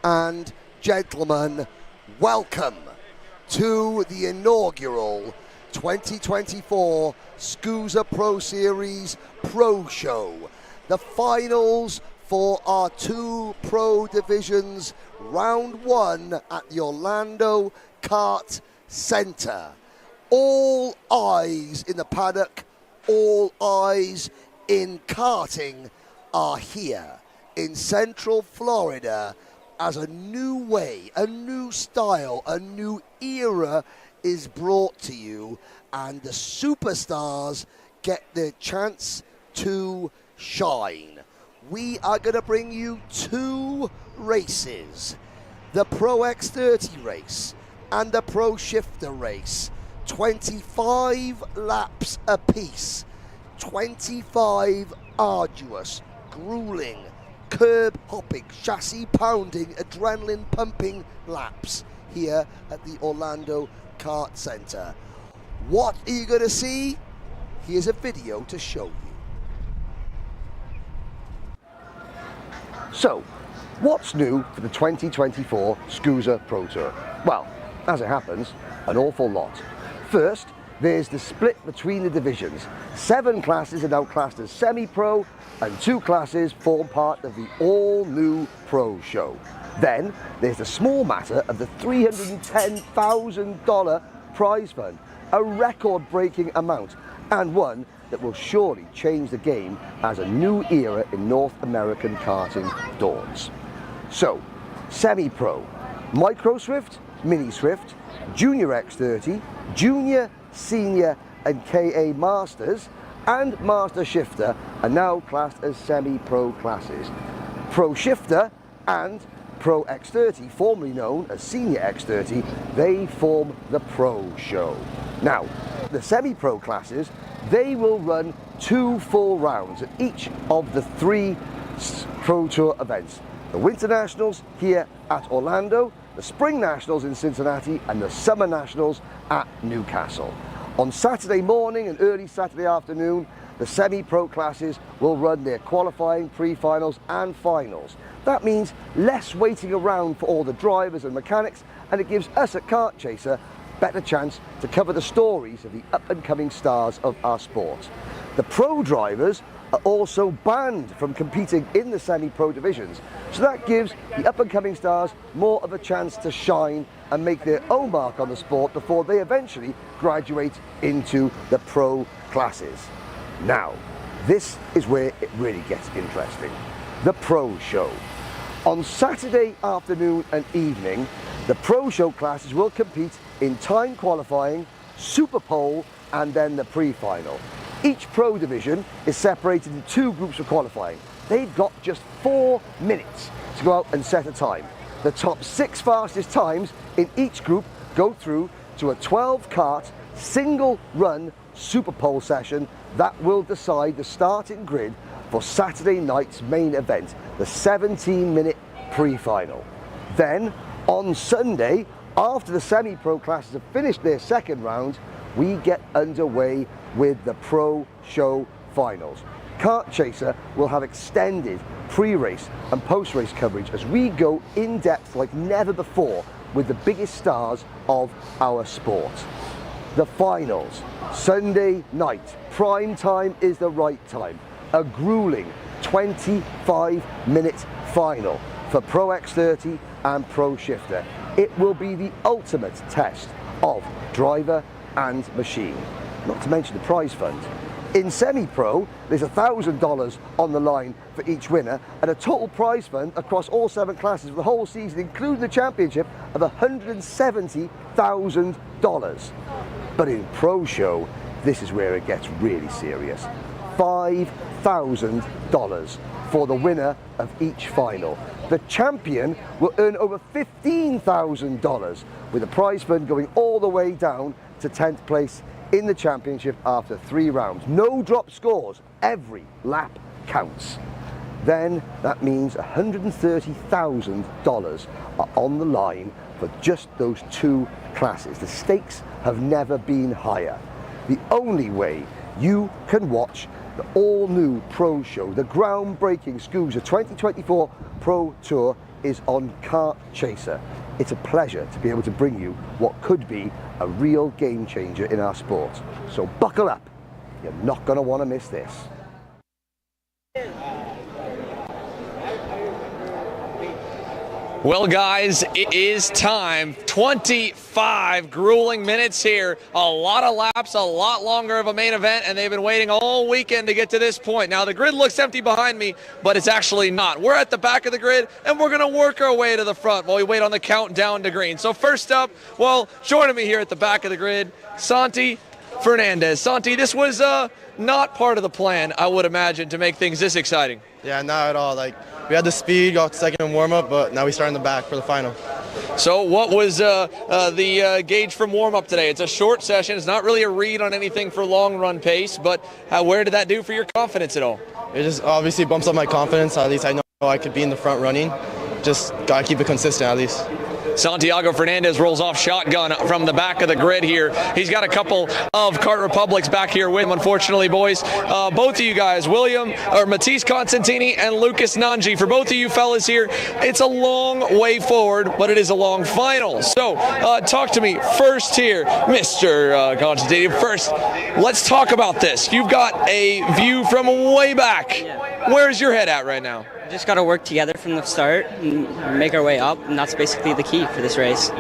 and gentlemen, welcome to the inaugural 2024 SKUSA Pro Series Pro Show. The finals for our two pro divisions, round one at the Orlando Kart Center. All eyes in the paddock, all eyes in karting are here in Central Florida as a new way, a new style, a new era is brought to you, and the superstars get their chance to shine. We are going to bring you two races, the Pro X30 race and the Pro Shifter race, 25 laps apiece, 25 arduous, grueling, curb-hopping, chassis-pounding, adrenaline-pumping laps here at the Orlando Kart Center. What are you going to see? Here's a video to show you. So, what's new for the 2024 SKUSA Pro Tour? Well, as it happens, an awful lot. First, there's the split between the divisions. 7 classes are now classed as semi-pro, and 2 classes form part of the all-new Pro Show. Then, there's the small matter of the $310,000 prize fund, a record-breaking amount, and one that will surely change the game as a new era in North American karting dawns. So, semi-pro, Micro Swift, Mini Swift, Junior X30, Junior, Senior and KA Masters and Master Shifter are now classed as semi-pro classes. Pro Shifter and Pro X30, formerly known as Senior X30, they form the Pro Show. Now, the semi-pro classes, they will run 2 full rounds at each of the 3 Pro Tour events. The Winter Nationals here at Orlando, the Spring Nationals in Cincinnati, and the Summer Nationals at Newcastle. On Saturday morning and early Saturday afternoon, the semi-pro classes will run their qualifying, pre-finals and finals. That means less waiting around for all the drivers and mechanics, and it gives us at Kart Chaser better chance to cover the stories of the up-and-coming stars of our sport. The pro drivers are also banned from competing in the semi-pro divisions, so that gives the up-and-coming stars more of a chance to shine and make their own mark on the sport before they eventually graduate into the pro classes. Now, this is where it really gets interesting. The Pro Show. On Saturday afternoon and evening, the Pro Show classes will compete in time qualifying, Super Pole, and then the pre-final. Each pro division is separated into 2 groups for qualifying. They've got just 4 minutes to go out and set a time. The top 6 fastest times in each group go through to a 12-kart, single-run Super Pole session that will decide the starting grid for Saturday night's main event, the 17-minute pre-final. Then, on Sunday, after the semi-pro classes have finished their second round, we get underway with the Pro Show finals. Kart Chaser will have extended pre-race and post-race coverage as we go in depth like never before with the biggest stars of our sport. The finals, Sunday night, prime time is the right time. A grueling 25-minute final for Pro X30 and Pro Shifter. It will be the ultimate test of driver and machine, not to mention the prize fund. In semi-pro, there's $1,000 on the line for each winner and a total prize fund across all 7 classes for the whole season, including the championship, of $170,000. But in Pro Show, this is where it gets really serious. $5,000 for the winner of each final. The champion will earn over $15,000, with the prize fund going all the way down to 10th place in the championship after 3 rounds. No drop scores, every lap counts. Then that means $130,000 are on the line for just those 2 classes. The stakes have never been higher. The only way you can watch the all-new Pro Show, the groundbreaking SKUSA 2024 Pro Tour, is on Kart Chaser. It's a pleasure to be able to bring you what could be a real game changer in our sport. So buckle up, you're not going to want to miss this. Well, guys, it is time. 25 grueling minutes here. A lot of laps, a lot longer of a main event, and they've been waiting all weekend to get to this point. Now, the grid looks empty behind me, but it's actually not. We're at the back of the grid, and we're going to work our way to the front while we wait on the countdown to green. So first up, well, joining me here at the back of the grid, Santi Fernandez. Santi, this was not part of the plan, I would imagine, to make things this exciting. Yeah, not at all. We had the speed, got second in warm-up, but now we start in the back for the final. So what was the gauge from warm-up today? It's a short session. It's not really a read on anything for long-run pace, but where did that do for your confidence at all? It just obviously bumps up my confidence. At least I know I could be in the front running. Just got to keep it consistent at least. Santiago Fernandez rolls off shotgun from the back of the grid here. He's got a couple of Kart Republics back here with him, unfortunately, boys. Both of you guys, Matisse Constantini and Lucas Nanji, for both of you fellas here, it's a long way forward, but it is a long final. So, talk to me first here, Mr. Constantini. First, let's talk about this. You've got a view from way back. Where's your head at right now? We just got to work together from the start and make our way up, and that's basically the key for this race.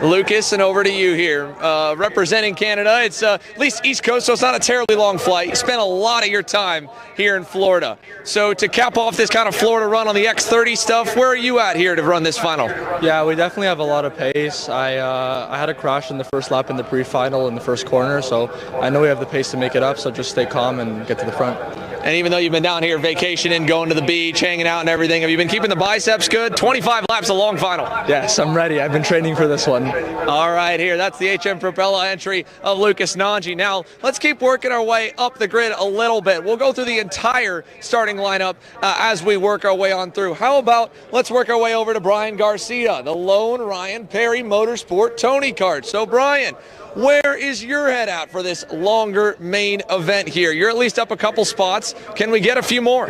Lucas, and over to you here. Representing Canada, it's at least East Coast, so it's not a terribly long flight. You spent a lot of your time here in Florida. So to cap off this kind of Florida run on the X30 stuff, where are you at here to run this final? Yeah, we definitely have a lot of pace. I had a crash in the first lap in the pre-final in the first corner, so I know we have the pace to make it up, so just stay calm and get to the front. And even though you've been down here vacationing, going to the beach, hanging out and everything, have you been keeping the biceps good? 25 laps, a long final. Yes, I'm ready. I've been training for this one. All right, here, that's the HM Propeller entry of Lucas Nanji. Now, let's keep working our way up the grid a little bit. We'll go through the entire starting lineup as we work our way on through. How about let's work our way over to Brian Garcia, the lone Ryan Perry Motorsport Tony Kart. So, Brian, where is your head at for this longer main event here? You're at least up a couple spots. Can we get a few more?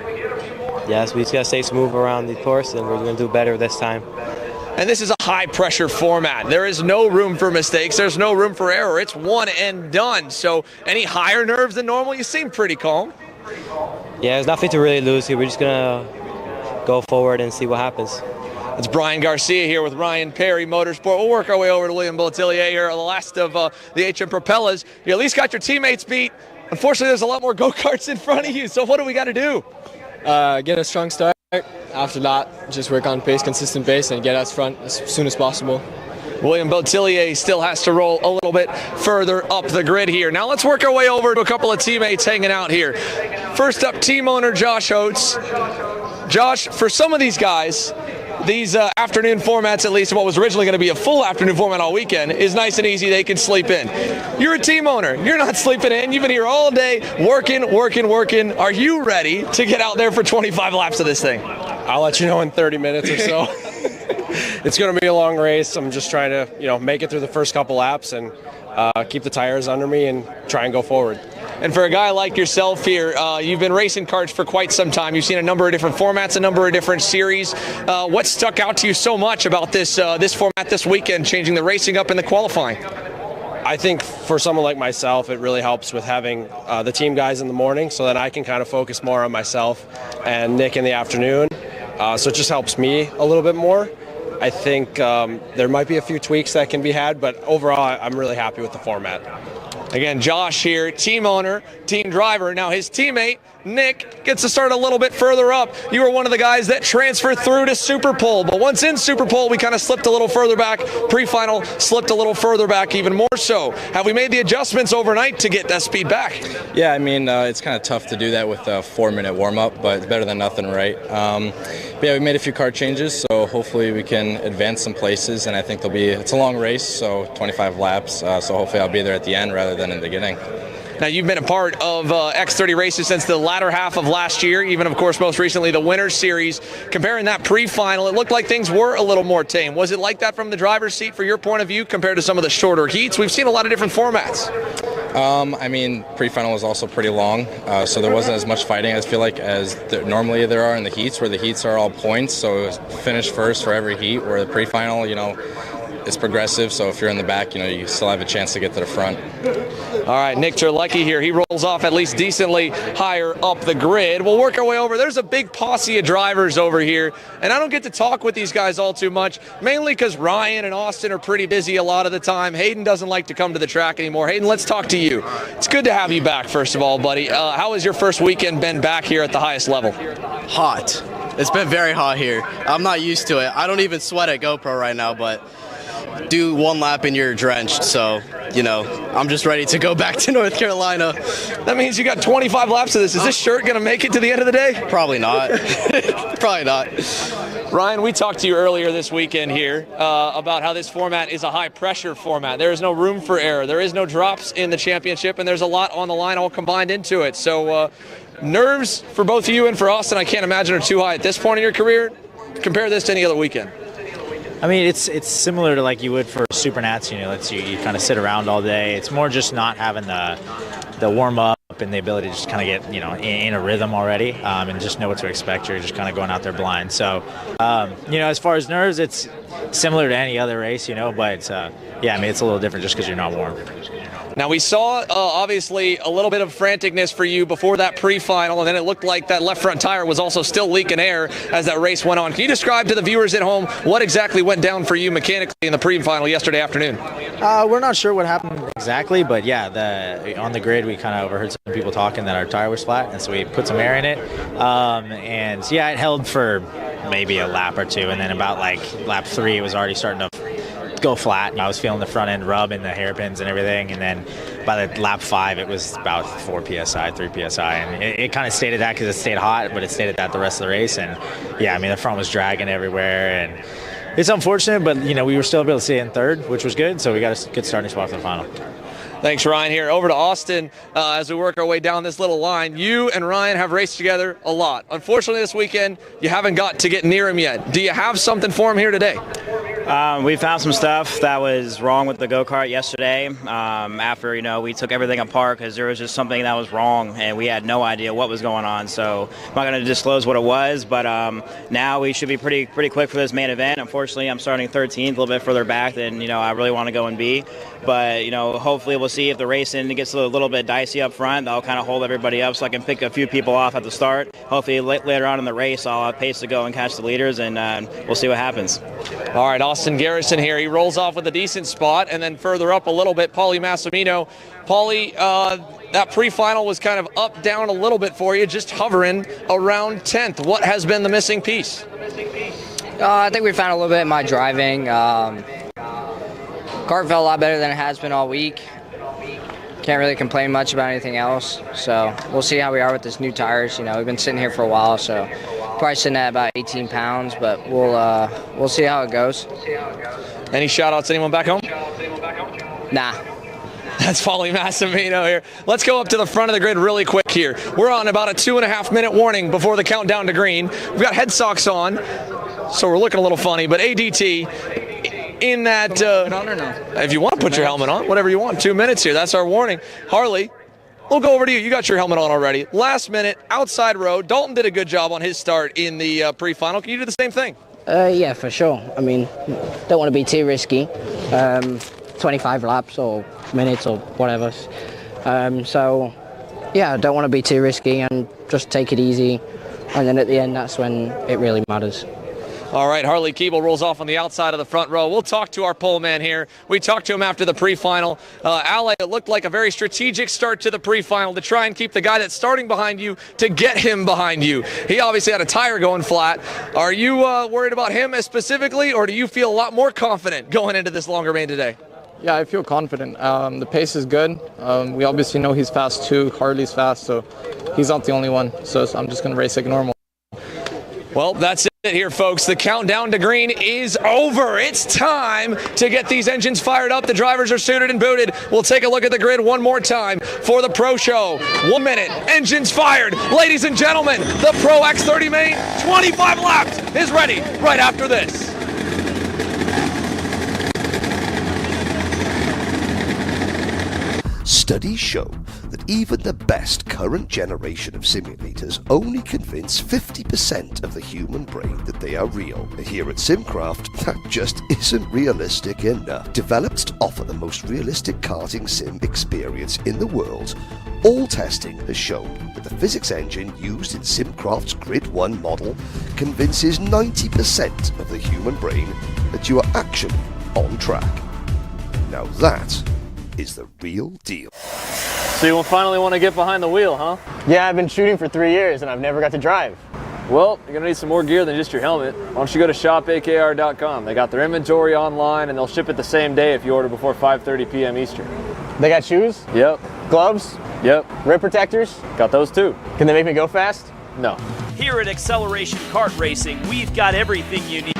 Yes, we just got to stay smooth around the course, and we're going to do better this time. And this is a high-pressure format. There is no room for mistakes. There's no room for error. It's one and done. So any higher nerves than normal? You seem pretty calm. Yeah, there's nothing to really lose here. We're just going to go forward and see what happens. It's Brian Garcia here with Ryan Perry Motorsport. We'll work our way over to William Bottillier here, the last of the HM Propellers. You at least got your teammates beat. Unfortunately, there's a lot more go-karts in front of you, so what do we got to do? Get a strong start. After that, just work on pace, consistent pace, and get us front as soon as possible. William Bottillier still has to roll a little bit further up the grid here. Now let's work our way over to a couple of teammates hanging out here. First up, team owner Josh Oates. Josh, for some of these guys, these afternoon formats, at least what was originally going to be a full afternoon format all weekend, is nice and easy. They can sleep in. You're a team owner. You're not sleeping in. You've been here all day working. Are you ready to get out there for 25 laps of this thing? I'll let you know in 30 minutes or so. It's going to be a long race. I'm just trying to, make it through the first couple laps and keep the tires under me and try and go forward. And for a guy like yourself here, you've been racing karts for quite some time. You've seen a number of different formats, a number of different series. What stuck out to you so much about this format this weekend, changing the racing up and the qualifying? I think for someone like myself, it really helps with having the team guys in the morning so that I can kind of focus more on myself and Nick in the afternoon. So it just helps me a little bit more. I think there might be a few tweaks that can be had, but overall, I'm really happy with the format. Again, Josh here, team owner, team driver. Now his teammate, Nick, gets to start a little bit further up. You were one of the guys that transferred through to Super Pole, but once in Super Pole, we kind of slipped a little further back. Pre-final slipped a little further back, even more so. Have we made the adjustments overnight to get that speed back? Yeah, I mean, it's kind of tough to do that with a 4-minute warm-up, but it's better than nothing, right? But yeah, we made a few car changes, so hopefully we can advance some places, and I think it's a long race, so 25 laps, so hopefully I'll be there at the end rather than in the beginning. Now, you've been a part of X30 races since the latter half of last year, even, of course, most recently the Winners Series. Comparing that pre-final, it looked like things were a little more tame. Was it like that from the driver's seat for your point of view compared to some of the shorter heats? We've seen a lot of different formats. I mean, pre-final was also pretty long, so there wasn't as much fighting, I feel like, as normally there are in the heats, where the heats are all points, so finish first for every heat, where the pre-final, you know, it's progressive, so if you're in the back, you know, you still have a chance to get to the front. All right, Nick Terlecki here. He rolls off at least decently higher up the grid. We'll work our way over. There's a big posse of drivers over here, and I don't get to talk with these guys all too much, mainly because Ryan and Austin are pretty busy a lot of the time. Hayden doesn't like to come to the track anymore. Hayden, let's talk to you. It's good to have you back, first of all, buddy. How has your first weekend been back here at the highest level? Hot. It's been very hot here. I'm not used to it. I don't even sweat at GoPro right now, but do one lap and you're drenched, so, you know, I'm just ready to go back to North Carolina. That means you got 25 laps of this. Is this shirt going to make it to the end of the day? Probably not. Probably not. Ryan, we talked to you earlier this weekend here about how this format is a high-pressure format. There is no room for error. There is no drops in the championship, and there's a lot on the line all combined into it. So nerves for both you and for Austin, I can't imagine, are too high at this point in your career. Compare this to any other weekend. I mean, it's similar to like you would for Supernats. You know, you kind of sit around all day. It's more just not having the warm up and the ability to just kind of get, you know, in a rhythm already, and just know what to expect. You're just kind of going out there blind. So, you know, as far as nerves, it's similar to any other race, you know, but yeah, I mean, it's a little different just because you're not warm. Now, we saw, obviously, a little bit of franticness for you before that pre-final, and then it looked like that left front tire was also still leaking air as that race went on. Can you describe to the viewers at home what exactly went down for you mechanically in the pre-final yesterday afternoon? We're not sure what happened exactly, but yeah, on the grid, we kind of overheard some people talking that our tire was flat, and so we put some air in it. And yeah, it held for maybe a lap or two, and then about like lap 3, it was already starting to go flat. I was feeling the front end rub in the hairpins and everything, and then by the lap 5 it was about 4 psi, 3 psi, and it kind of stayed at that because it stayed hot, but it stayed at that the rest of the race. And yeah, I mean, the front was dragging everywhere, and it's unfortunate, but you know, we were still able to stay in third, which was good, so we got a good starting spot for the final. Thanks, Ryan. Here over to Austin as we work our way down this little line. You and Ryan have raced together a lot. Unfortunately, this weekend you haven't got to get near him yet. Do you have something for him here today? We found some stuff that was wrong with the go-kart yesterday. After, you know, we took everything apart because there was just something that was wrong and we had no idea what was going on. So I'm not going to disclose what it was, but now we should be pretty quick for this main event. Unfortunately, I'm starting 13th, a little bit further back than, you know, I really want to go and be. But, you know, hopefully we'll see if the racing gets a little bit dicey up front. That'll kind of hold everybody up so I can pick a few people off at the start. Hopefully later on in the race I'll have pace to go and catch the leaders, and we'll see what happens. All right, Austin Garrison here. He rolls off with a decent spot, and then further up a little bit, Paulie Massimino. Paulie, that pre-final was kind of up, down a little bit for you, just hovering around 10th. What has been the missing piece? I think we found a little bit in my driving. Kart felt a lot better than it has been all week. Can't really complain much about anything else. So we'll see how we are with this new tires. You know, we've been sitting here for a while, so probably sitting at about 18 pounds, but we'll see how it goes. Any shout-outs, anyone back home? Nah. That's Paulie Massimino here. Let's go up to the front of the grid really quick here. We're on about a 2.5-minute warning before the countdown to green. We've got head socks on, so we're looking a little funny, but ADT in that, if you want to put your helmet on, whatever you want, 2 minutes here. That's our warning. Harley, we'll go over to you. You got your helmet on already. Last minute, outside road. Dalton did a good job on his start in the pre-final. Can you do the same thing? Yeah, for sure. I mean, don't want to be too risky. 25 laps or minutes or whatever. So, yeah, don't want to be too risky and just take it easy. And then at the end, that's when it really matters. All right, Harley Keeble rolls off on the outside of the front row. We'll talk to our pole man here. We talked to him after the pre-final. Ale, it looked like a very strategic start to the pre-final to try and keep the guy that's starting behind you to get him behind you. He obviously had a tire going flat. Are you worried about him specifically, or do you feel a lot more confident going into this longer main today? Yeah, I feel confident. The pace is good. We obviously know he's fast too. Harley's fast, so he's not the only one. So I'm just going to race like normal. Well, that's it. Here, folks, the countdown to green is over. It's time to get these engines fired up. The drivers are suited and booted. We'll take a look at the grid one more time for the Pro Show. 1 minute, engines fired. Ladies and gentlemen, the Pro X30 Main 25 laps is ready right after this. Studies show that even the best current generation of simulators only convince 50% of the human brain that they are real. Here at Simcraft, that just isn't realistic enough. Developed to offer the most realistic karting sim experience in the world, all testing has shown that the physics engine used in Simcraft's Grid 1 model convinces 90% of the human brain that you are actually on track. Now that is the real deal. So you will finally want to get behind the wheel, huh? Yeah, I've been shooting for 3 years and I've never got to drive. Well, you're going to need some more gear than just your helmet. Why don't you go to shopakr.com. They got their inventory online and they'll ship it the same day if you order before 5:30 p.m. Eastern. They got shoes? Yep. Gloves? Yep. Rib protectors? Got those too. Can they make me go fast? No. Here at Acceleration Kart Racing, we've got everything you need.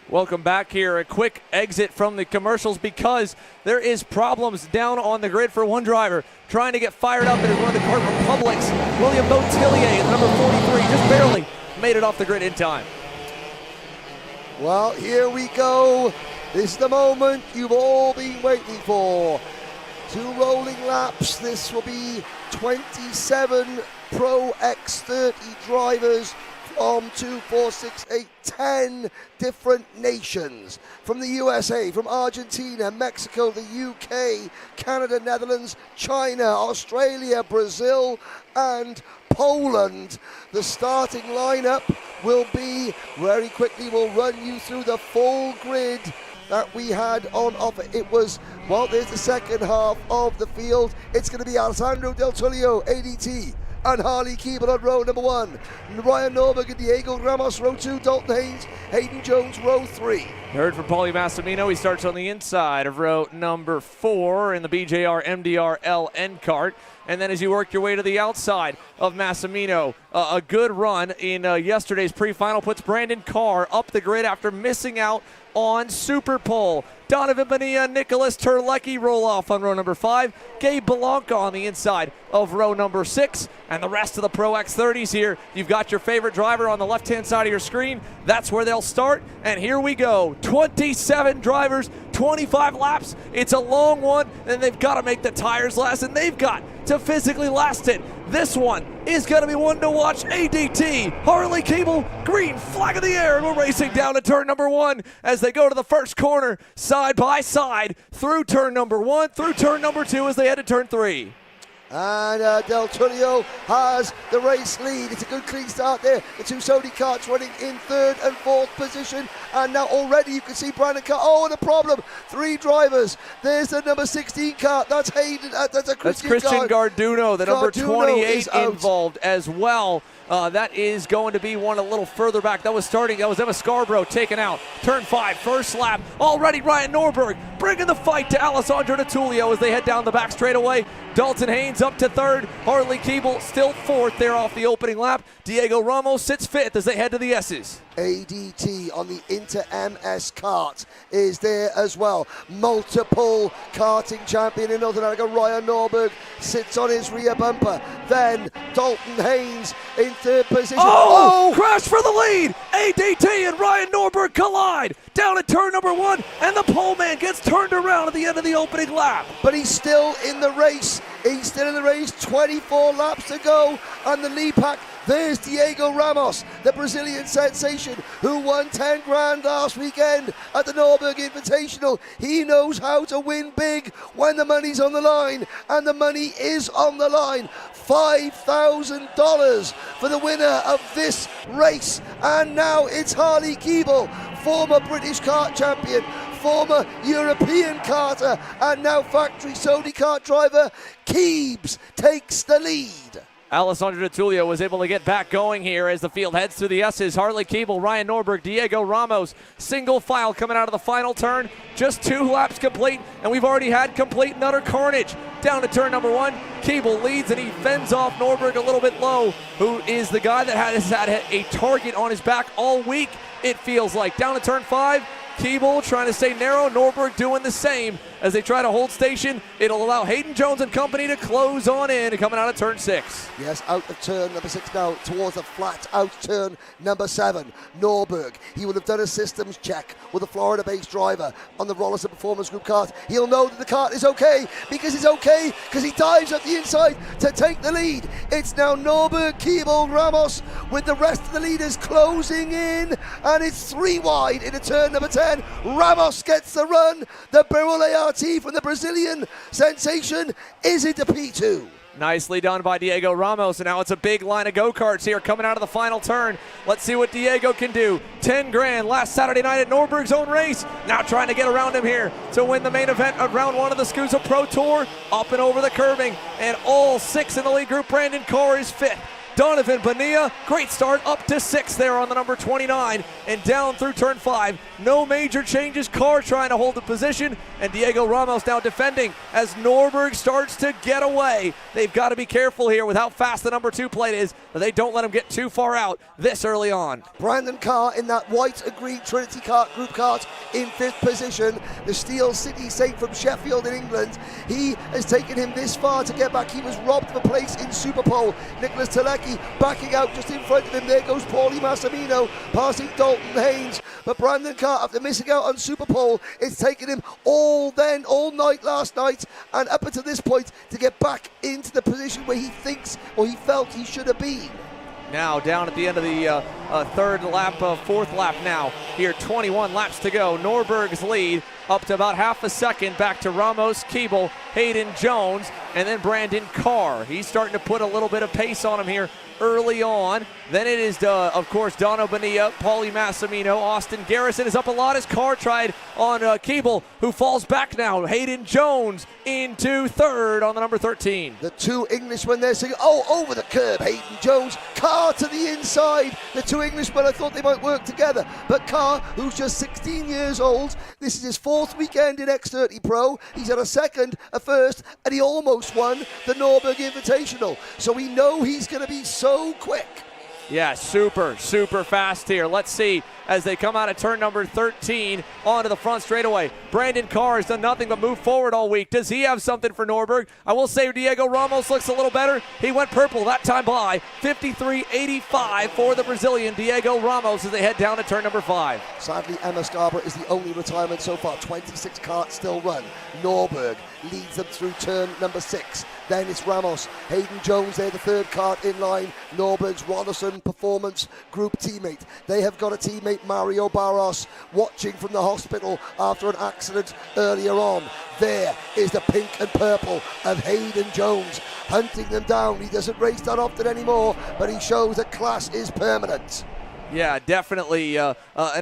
Welcome back here. A quick exit from the commercials because there is problems down on the grid for one driver trying to get fired up. It is one of the Kart Republic's William Botillier, number 43, just barely made it off the grid in time. Well, here we go. This is the moment you've all been waiting for. 2 rolling laps. This will be 27 Pro X30 drivers from 2, 4, 6, 8, 10 different nations. From the USA, from Argentina, Mexico, the UK, Canada, Netherlands, China, Australia, Brazil, and Poland. The starting lineup will be, very quickly, we'll run you through the full grid that we had on offer. It was, well, there's the second half of the field. It's going to be Alessandro Del Tullio, ADT, and Harley Keeble on row number 1. Ryan Norberg and Diego Ramos, row 2. Dalton Haynes, Hayden Jones, row 3. Heard from Paulie Massimino. He starts on the inside of row number 4 in the BJR MDR LN kart. And then as you work your way to the outside of Massimino, a good run in yesterday's pre-final puts Brandon Carr up the grid after missing out on Super Pole. Donovan Bonilla, Nicholas Terlecki roll off on row number 5. Gabe Belanca on the inside of row number 6. And the rest of the Pro X30s here. You've got your favorite driver on the left-hand side of your screen. That's where they'll start. And here we go. 27 drivers, 25 laps. It's a long one, and they've got to make the tires last, and they've got to physically last it. This one is going to be one to watch. ADT, Harley Keeble, green flag in the air, and we're racing down to turn number 1 as they go to the first corner, side by side, through turn number 1, through turn number 2 as they head to turn 3. And Del Tullio has the race lead. It's a good clean start there. The 2 Sony karts running in 3rd and 4th position. And now already you can see Brandon Carr. Oh, and a problem. 3 drivers. There's the number 16 kart. That's Hayden. That's Christian Garduno, the number 28 involved as well. That is going to be one a little further back. That was Emma Scarborough taken out. Turn 5, first lap. Already Ryan Norberg bringing the fight to Alessandro Di Tullio as they head down the back straightaway. Dalton Haynes up to 3rd. Harley Keeble still 4th there off the opening lap. Diego Ramos sits 5th as they head to the S's. ADT on the Inter MS kart is there as well. Multiple karting champion in North America, Ryan Norberg, sits on his rear bumper. Then Dalton Haynes in 3rd position. Oh! Crash for the lead! ADT and Ryan Norberg collide down at turn number 1, and the pole man gets turned around at the end of the opening lap. But he's still in the race. He's still in the race, 24 laps to go, and the lead pack. There's Diego Ramos, the Brazilian sensation, who won 10 grand last weekend at the Norberg Invitational. He knows how to win big when the money's on the line, and the money is on the line. $5,000 for the winner of this race. And now it's Harley Keeble, former British kart champion, former European karter, and now factory Sony kart driver. Keebs takes the lead. Alessandro D'Atulio was able to get back going here as the field heads through the S's. Harley Keeble, Ryan Norberg, Diego Ramos, single file coming out of the final turn. Just 2 laps complete, and we've already had complete and utter carnage. Down to turn number 1, Keeble leads, and he fends off Norberg a little bit low, who is the guy that has had a target on his back all week, it feels like. Down to turn 5, Keeble trying to stay narrow, Norberg doing the same as they try to hold station. It'll allow Hayden Jones and company to close on in, coming out of turn 6. Yes, out of turn number 6 now, towards the flat out turn number 7. Norberg, he would have done a systems check with a Florida-based driver on the Rollerson Performance Group kart. He'll know that the kart is okay, because he dives up the inside to take the lead. It's now Norberg, Keeble, Ramos, with the rest of the leaders closing in, and it's 3 wide into turn number 10. Ramos gets the run. The Barrel ART from the Brazilian sensation is into P2. Nicely done by Diego Ramos, and now it's a big line of go-karts here coming out of the final turn. Let's see what Diego can do. 10 grand last Saturday night at Norberg's own race. Now trying to get around him here to win the main event of round 1 of the SKUSA Pro Tour. Up and over the curbing, and all 6 in the lead group. Brandon Carr is 5th. Donovan Bonilla, great start, up to 6th there on the number 29, and down through turn 5. No major changes. Carr trying to hold the position, and Diego Ramos now defending as Norberg starts to get away. They've got to be careful here with how fast the number 2 plate is, but they don't let him get too far out this early on. Brandon Carr in that white and green Trinity kart group kart in 5th position. The Steel City Saint from Sheffield in England. He has taken him this far to get back. He was robbed of a place in Superpole. Nicholas Telecki backing out just in front of him. There goes Paulie Massimino passing Dalton Haynes. But Brandon Carr, after missing out on Superpole, it's taken him all night last night and up until this point to get back into the position where he thinks or he felt he should have been. Now down at the end of the 3rd lap, 4th lap now. Here, 21 laps to go. Norberg's lead up to about half a second. Back to Ramos, Keeble, Hayden Jones, and then Brandon Carr. He's starting to put a little bit of pace on him here early on. Then it is, of course, Dono Bonilla, Paulie Massimino, Austin Garrison is up a lot as Carr tried on Keeble, who falls back now. Hayden Jones into 3rd on the number 13. The 2 Englishmen there saying, over the curb, Hayden Jones. Carr to the inside. The 2 Englishmen, I thought they might work together. But Carr, who's just 16 years old, this is his 4th weekend in X30 Pro. He's had a 2nd, a 1st, and he almost won the Norberg Invitational. So we know he's going to be so quick. Yeah, super fast here. Let's see as they come out of turn number 13 onto the front straightaway. Brandon Carr has done nothing but move forward all week. Does he have something for Norberg? I will say Diego Ramos looks a little better. He went purple that time by 53.85 for the Brazilian Diego Ramos as they head down to turn number 5. Sadly, Emma Scarborough is the only retirement so far. 26 karts still run. Norberg leads them through turn number 6. Then it's Ramos. Hayden Jones there, the 3rd kart in line. Norberg's Rollerson Performance Group teammate. They have got a teammate, Mario Barros, watching from the hospital after an accident earlier on. There is the pink and purple of Hayden Jones hunting them down. He doesn't race that often anymore, but he shows that class is permanent. Yeah, definitely an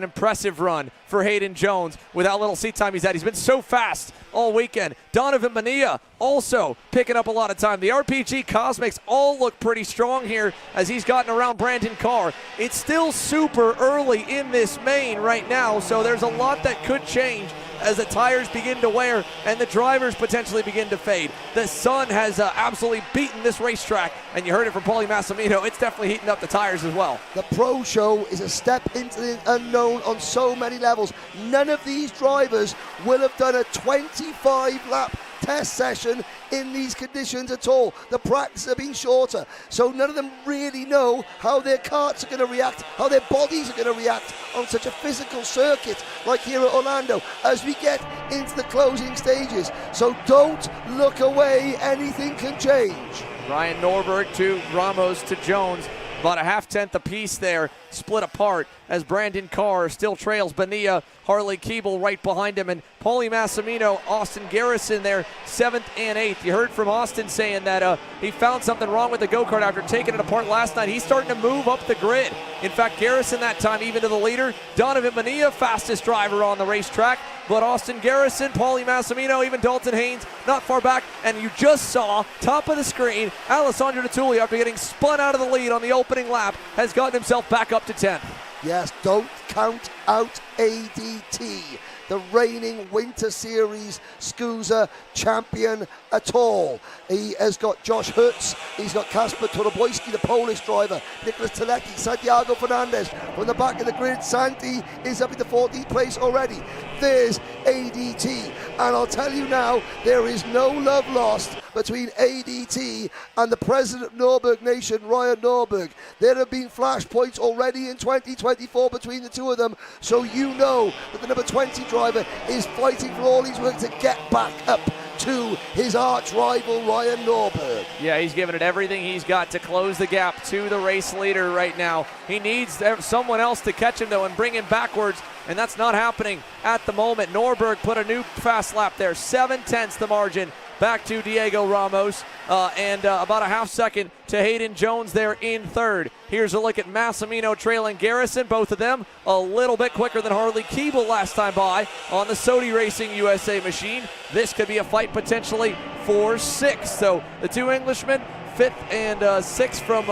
impressive run for Hayden Jones with how little seat time he's had. He's been so fast all weekend. Donovan Bonilla also picking up a lot of time. The RPG Cosmics all look pretty strong here as he's gotten around Brandon Carr. It's still super early in this main right now, so there's a lot that could change as the tires begin to wear and the drivers potentially begin to fade. The sun has absolutely beaten this racetrack, and you heard it from Paulie Massimino. It's definitely heating up the tires as well. The Pro Show is a step into the unknown on so many levels. None of these drivers will have done a 25-lap test session in these conditions at all. The practice have been shorter, so none of them really know how their karts are going to react, how their bodies are going to react on such a physical circuit like here at Orlando as we get into the closing stages. So don't look away, anything can change. Ryan Norberg to Ramos to Jones. About a half-tenth apiece there, split apart as Brandon Carr still trails Bonilla, Harley Keeble right behind him, and Paulie Massimino, Austin Garrison there, 7th and 8th. You heard from Austin saying that he found something wrong with the go-kart after taking it apart last night. He's starting to move up the grid. In fact, Garrison that time even to the leader. Donovan Bonilla, fastest driver on the racetrack. but Austin Garrison, Paulie Massimino, even Dalton Haynes not far back. And you just saw, top of the screen, Alessandro Tullio, after getting spun out of the lead on the opening lap, has gotten himself back up to 10th. Yes, don't count out ADT, the reigning Winter Series SKUSA champion at all. He has got Josh Hertz, he's got Kasper Toroboyski, the Polish driver, Nicholas Telecki, Santiago Fernandez. From the back of the grid, Santi is up in the 14th place already. There's ADT, and I'll tell you now, there is no love lost between ADT and the president of Nürburgring Nation, Ryan Nürburgring. There have been flashpoints already in 2024 between the two of them, so you know that the number 20 driver is fighting for all his work to get back up to his arch rival Ryan Nürburgring. Yeah, he's giving it everything he's got to close the gap to the race leader right now. He needs someone else to catch him though and bring him backwards, and that's not happening at the moment. Nürburgring put a new fast lap there, 7/10 the margin back to Diego Ramos, and about a half second to Hayden Jones there in third. Here's a look at Massimino trailing Garrison, both of them a little bit quicker than Harley Keeble last time by on the Sodi Racing USA machine. This could be a fight potentially for 6th. So the two Englishmen, 5th and 6th from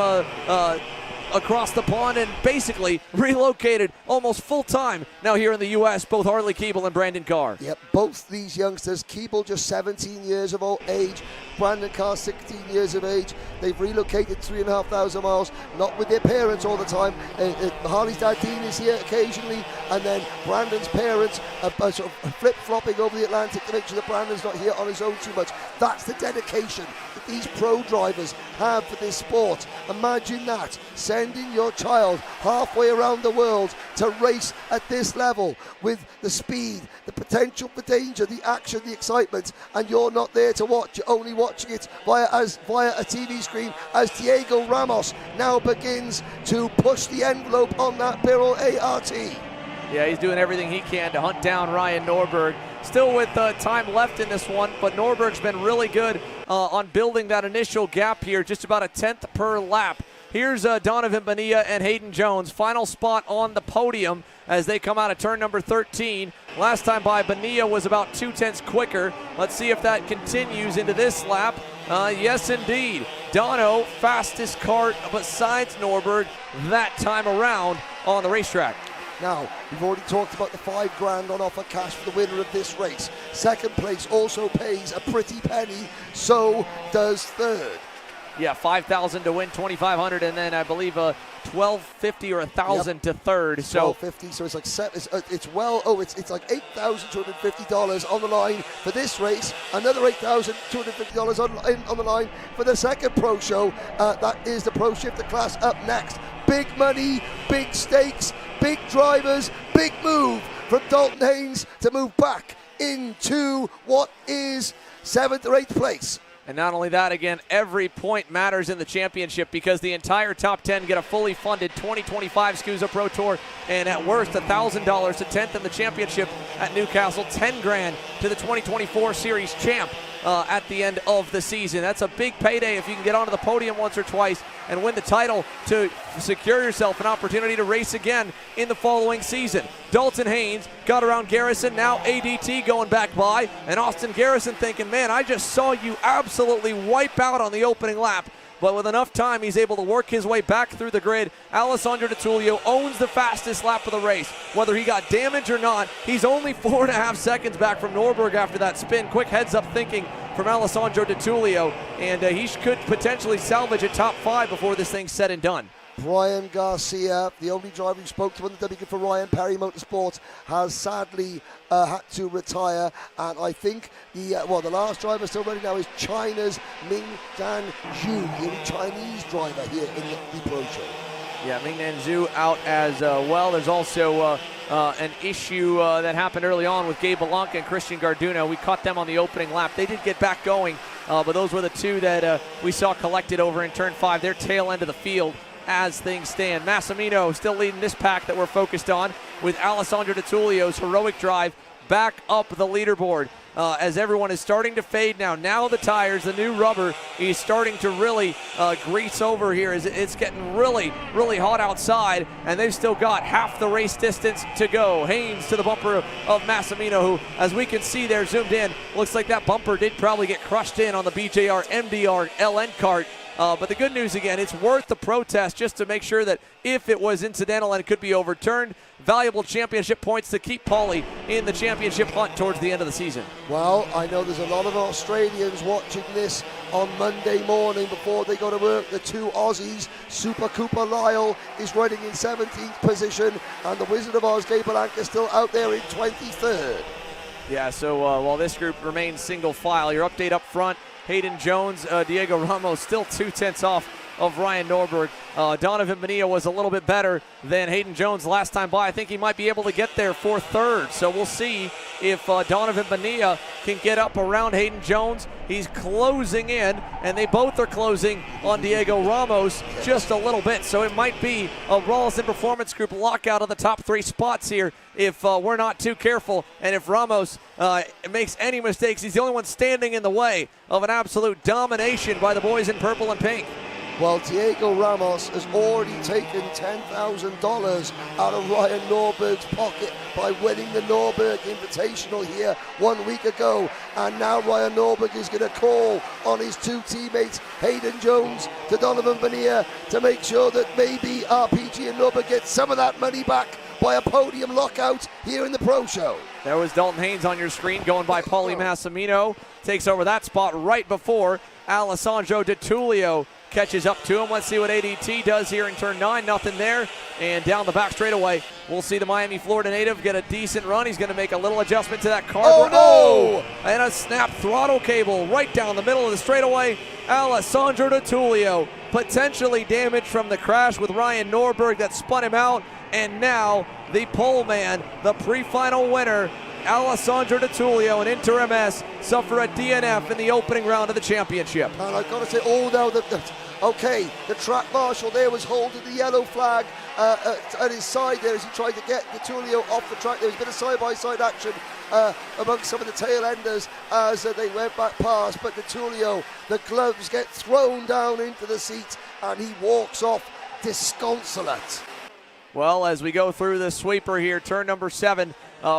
across the pond, and basically relocated almost full time now here in the U.S., both Harley Keeble and Brandon Carr. Yep, both these youngsters, Keeble just 17 years of age, Brandon Carr 16 years of age. They've relocated 3,500 miles, not with their parents all the time. Harley's dad Dean is here occasionally, and then Brandon's parents are sort of flip-flopping over the Atlantic to make sure that Brandon's not here on his own too much. That's the dedication that these pro drivers have for this sport. Imagine that, sending your child halfway around the world to race at this level with the speed, the potential for danger, the action, the excitement, and you're not there to watch, you're only watching it via a TV screen as Diego Ramos now begins to push the envelope on that Birol ART. Yeah, he's doing everything he can to hunt down Ryan Nürburgring. Still with time left in this one, but Nürburgring's been really good on building that initial gap here, just about a 10th per lap. Here's Donovan Bonilla and Hayden Jones, final spot on the podium as they come out of turn number 13. Last time by, Bonilla was about 2/10 quicker. Let's see if that continues into this lap. Yes, indeed. Dono, fastest kart besides Nürburgring that time around on the racetrack. Now, we've already talked about the $5,000 on offer cash for the winner of this race. Second place also pays a pretty penny, so does third. Yeah, $5,000 to win, $2,500, and then I believe $1,250 or $1,000 to third. So $1,250. So it's like it's like $8,250 on the line for this race. Another $8,250 on the line for the second pro show. That is the Pro Shifter class up next. Big money, big stakes, big drivers, big move from Dalton Haynes to move back into what is 7th or 8th place. And not only that, again, every point matters in the championship because the entire top 10 get a fully funded 2025 SKUSA Pro Tour, and at worst $1,000 to 10th in the championship at Newcastle, $10,000 to the 2024 Series champ at the end of the season. That's a big payday if you can get onto the podium once or twice and win the title to secure yourself an opportunity to race again in the following season. Dalton Haynes got around Garrison, now ADT going back by, and Austin Garrison thinking, man, I just saw you absolutely wipe out on the opening lap. But with enough time, he's able to work his way back through the grid. Alessandro Tullio owns the fastest lap of the race. Whether he got damage or not, he's only 4.5 seconds back from Nürburgring after that spin. Quick heads-up thinking from Alessandro Tullio, and he could potentially salvage a top 5 before this thing's said and done. Brian Garcia, the only driver who spoke to on the WK for Ryan Perry Motorsports, has sadly had to retire, and I think the last driver still running now is China's Ming Dan Zhu, the only Chinese driver here in the Pro Show. Yeah, Ming Dan Zhu out as well. There's also an issue that happened early on with Gabe Belanca and Christian Garduno. We caught them on the opening lap. They did get back going, but those were the two that we saw collected over in turn 5, their tail end of the field as things stand. Massimino still leading this pack that we're focused on with Alessandro Tullio's heroic drive back up the leaderboard. as everyone is starting to fade now. Now the tires, the new rubber, is starting to really grease over here as it's getting really, really hot outside, and they've still got half the race distance to go. Haynes to the bumper of Massimino, who, as we can see there zoomed in, looks like that bumper did probably get crushed in on the BJR MDR LN kart. But the good news, again, it's worth the protest just to make sure that if it was incidental and it could be overturned, valuable championship points to keep Paulie in the championship hunt towards the end of the season. Well, I know there's a lot of Australians watching this on Monday morning before they go to work. The two Aussies, Super Cooper Lyle is running in 17th position, and the Wizard of Oz, Gable Anker, still out there in 23rd. Yeah, so while this group remains single file, your update up front, Hayden Jones, Diego Ramos still 2/10 off of Ryan Norberg. Donovan Bonilla was a little bit better than Hayden Jones last time by. I think he might be able to get there for third. So we'll see if Donovan Bonilla can get up around Hayden Jones. He's closing in, and they both are closing on Diego Ramos just a little bit. So it might be a Rawlson Performance Group lockout of the top 3 spots here if we're not too careful. And if Ramos makes any mistakes, he's the only one standing in the way of an absolute domination by the boys in purple and pink. Well, Diego Ramos has already taken $10,000 out of Ryan Norberg's pocket by winning the Norberg Invitational here 1 week ago. And now Ryan Norberg is going to call on his two teammates, Hayden Jones to Donovan Bonilla, to make sure that maybe RPG and Norberg get some of that money back by a podium lockout here in the Pro Show. There was Dalton Haynes on your screen going by Paulie Massimino. Takes over that spot right before Alessandro Di Tullio catches up to him. Let's see what ADT does here in turn 9. Nothing there. And down the back straightaway, we'll see the Miami, Florida native get a decent run. He's going to make a little adjustment to that car. Oh, no! And a snap throttle cable right down the middle of the straightaway. Alessandro Di Tullio potentially damaged from the crash with Ryan Norberg that spun him out. And now the pole man, the pre-final winner, Alessandro Di Tullio, an Inter MS, suffer a DNF in the opening round of the championship. And I've got to say, the track marshal there was holding the yellow flag at his side there as he tried to get Di Tullio off the track. There was a bit of side-by-side action amongst some of the tail enders as they went back past, but Di Tullio, the gloves get thrown down into the seat and he walks off disconsolate. Well, as we go through the sweeper here, turn number 7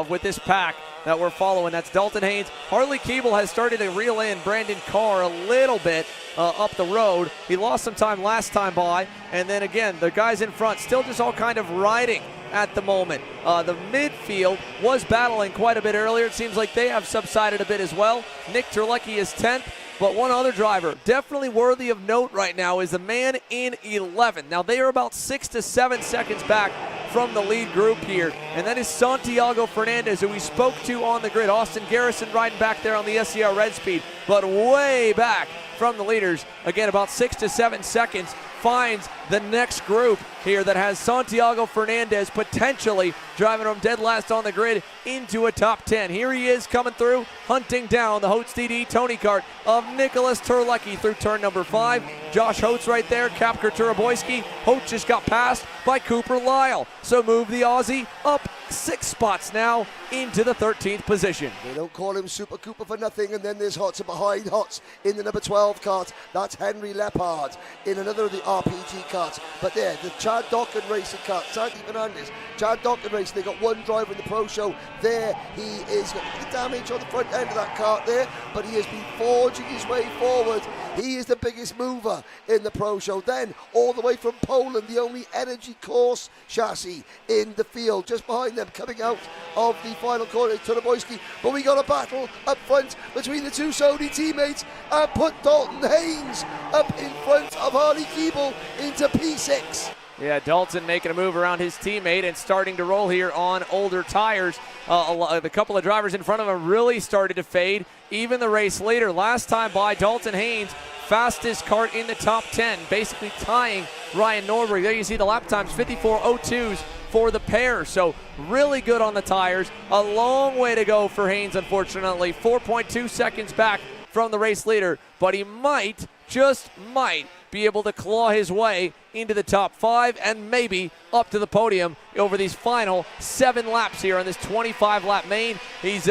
with this pack that we're following. That's Dalton Haynes. Harley Keeble has started to reel in Brandon Carr a little bit up the road. He lost some time last time by. And then again, the guys in front still just all kind of riding at the moment. The midfield was battling quite a bit earlier. It seems like they have subsided a bit as well. Nick Terlecki is 10th. But one other driver definitely worthy of note right now is the man in 11. Now they are about 6 to 7 seconds back from the lead group here, and that is Santiago Fernandez, who we spoke to on the grid. Austin Garrison riding back there on the SCR Red Speed, but way back from the leaders. Again, about 6 to 7 seconds. Finds the next group here that has Santiago Fernandez potentially driving from dead last on the grid into a top 10. Here he is coming through, hunting down the Holtz DD Tony Kart of Nicholas Terlecki through turn number 5. Josh Holtz right there, Kapker Turaboyski. Holtz just got passed by Cooper Lyle. So move the Aussie up 6 spots now into the 13th position. They don't call him Super Cooper for nothing, and then there's Hotz, and behind Hotz in the number 12 kart, that's Henry Leppard in another of the RPG karts. But there, the Chad Docken Racing kart, Santi Fernandez, Chad Docken Racing, they got one driver in the Pro Show. There he is, got the damage on the front end of that kart there, but he has been forging his way forward. He is the biggest mover in the Pro Show. Then, all the way from Poland, the only Energy Course chassis in the field. Just behind them, coming out of the final corner, Turaboyski. But we got a battle up front between the two Sony teammates and put Dalton Haynes up in front of Harley Keeble into P6. Yeah, Dalton making a move around his teammate and starting to roll here on older tires. The couple of drivers in front of him really started to fade. Even the race leader last time by, Dalton Haynes, fastest kart in the top 10, basically tying Ryan Norberg. There you see the lap times, 54.02s for the pair. So really good on the tires. A long way to go for Haynes, unfortunately. 4.2 seconds back from the race leader, but he might, just might, be able to claw his way into the top 5 and maybe up to the podium over these final 7 laps here on this 25-lap main. He's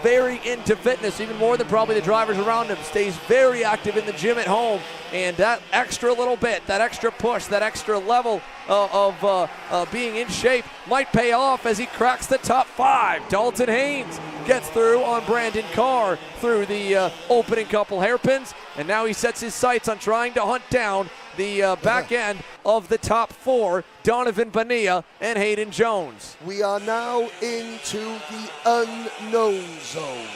very into fitness, even more than probably the drivers around him. Stays very active in the gym at home, and that extra little bit, that extra push, that extra level of being in shape might pay off as he cracks the top 5. Dalton Haynes gets through on Brandon Carr through the opening couple hairpins, and now he sets his sights on trying to hunt down the back end of the top 4, Donovan Bonilla and Hayden Jones. We are now into the unknown zone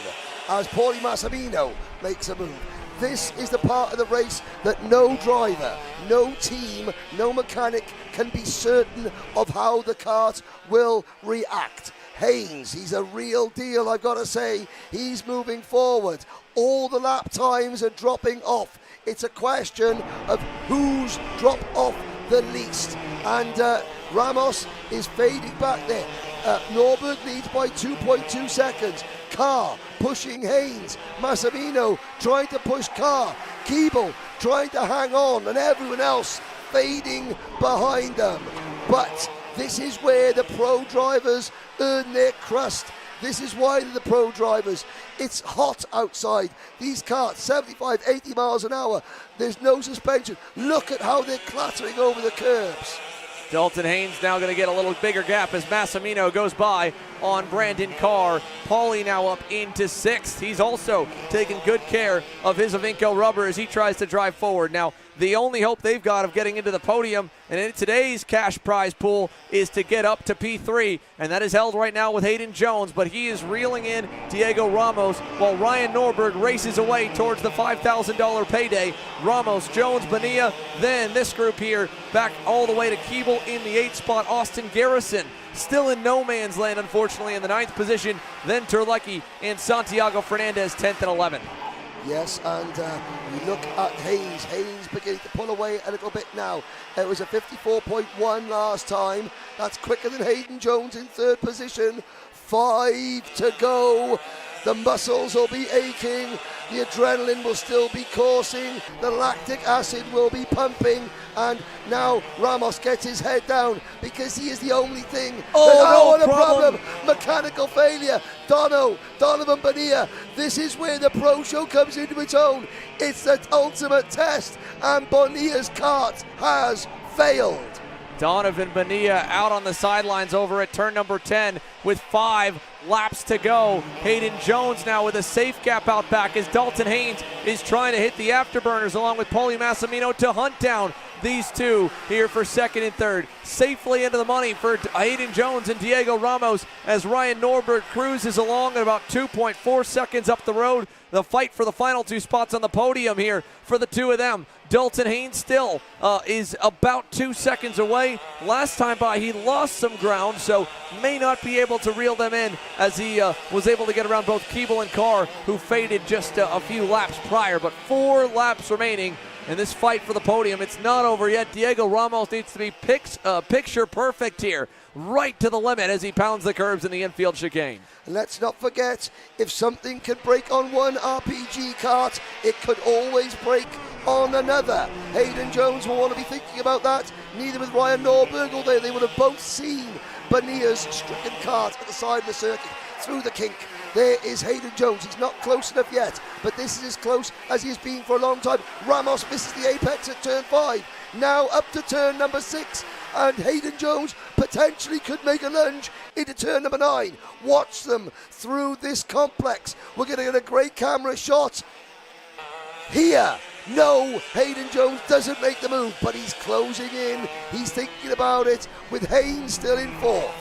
as Paulie Massimino makes a move. This is the part of the race that no driver, no team, no mechanic can be certain of how the kart will react. Haynes, he's a real deal, I've got to say. He's moving forward. All the lap times are dropping off. It's a question of who's dropped off the least. And Ramos is fading back there. Norberg leads by 2.2 seconds. Carr pushing Haynes. Massimino trying to push Carr. Keeble trying to hang on, and everyone else fading behind them. But this is where the pro drivers earn their crust. This is why they're the pro drivers. It's hot outside. These karts, 75, 80 miles an hour. There's no suspension. Look at how they're clattering over the curbs. Dalton Haynes now going to get a little bigger gap as Massimino goes by on Brandon Carr. Paulie now up into 6th. He's also taking good care of his Avinco rubber as he tries to drive forward. Now, the only hope they've got of getting into the podium and in today's cash prize pool is to get up to P3, and that is held right now with Hayden Jones, but he is reeling in Diego Ramos while Ryan Norberg races away towards the $5,000 payday. Ramos, Jones, Bonilla, then this group here back all the way to Keeble in the 8th spot. Austin Garrison still in no man's land, unfortunately, in the 9th position. Then Terlecki and Santiago Fernandez 10th and 11th. Yes, and you look at Haynes. Haynes beginning to pull away a little bit now. It was a 54.1 last time. That's quicker than Hayden Jones in 3rd position. 5 to go. The muscles will be aching. The adrenaline will still be coursing. The lactic acid will be pumping. And now Ramos gets his head down because he is the only thing. Oh, no what a problem. Mechanical failure. Donovan Bonilla. This is where the pro show comes into its own. It's the ultimate test. And Bonilla's kart has failed. Donovan Bonilla out on the sidelines over at turn number 10 with 5 laps to go. Hayden Jones now with a safe gap out back as Dalton Haynes is trying to hit the afterburners along with Paulie Massimino to hunt down these two here for 2nd and 3rd. Safely into the money for Hayden Jones and Diego Ramos as Ryan Norberg cruises along at about 2.4 seconds up the road. The fight for the final 2 spots on the podium here for the 2 of them. Dalton Haynes still is about 2 seconds away. Last time by he lost some ground, so may not be able to reel them in as he was able to get around both Keeble and Carr, who faded just a few laps prior. But 4 laps remaining in this fight for the podium. It's not over yet. Diego Ramos needs to be picture perfect here, right to the limit as he pounds the curbs in the infield chicane. Let's not forget, if something could break on one RPG kart, it could always break on another. Hayden Jones will want to be thinking about that. Neither with Ryan Norberg, although they would have both seen Bonilla's stricken kart at the side of the circuit through the kink. There is Hayden Jones. He's not close enough yet, but this is as close as he has been for a long time. Ramos misses the apex at turn 5. Now up to turn number 6, and Hayden Jones potentially could make a lunge into turn number 9. Watch them through this complex. We're going to get a great camera shot here. No, Hayden Jones doesn't make the move, but he's closing in. He's thinking about it with Haynes still in 4th.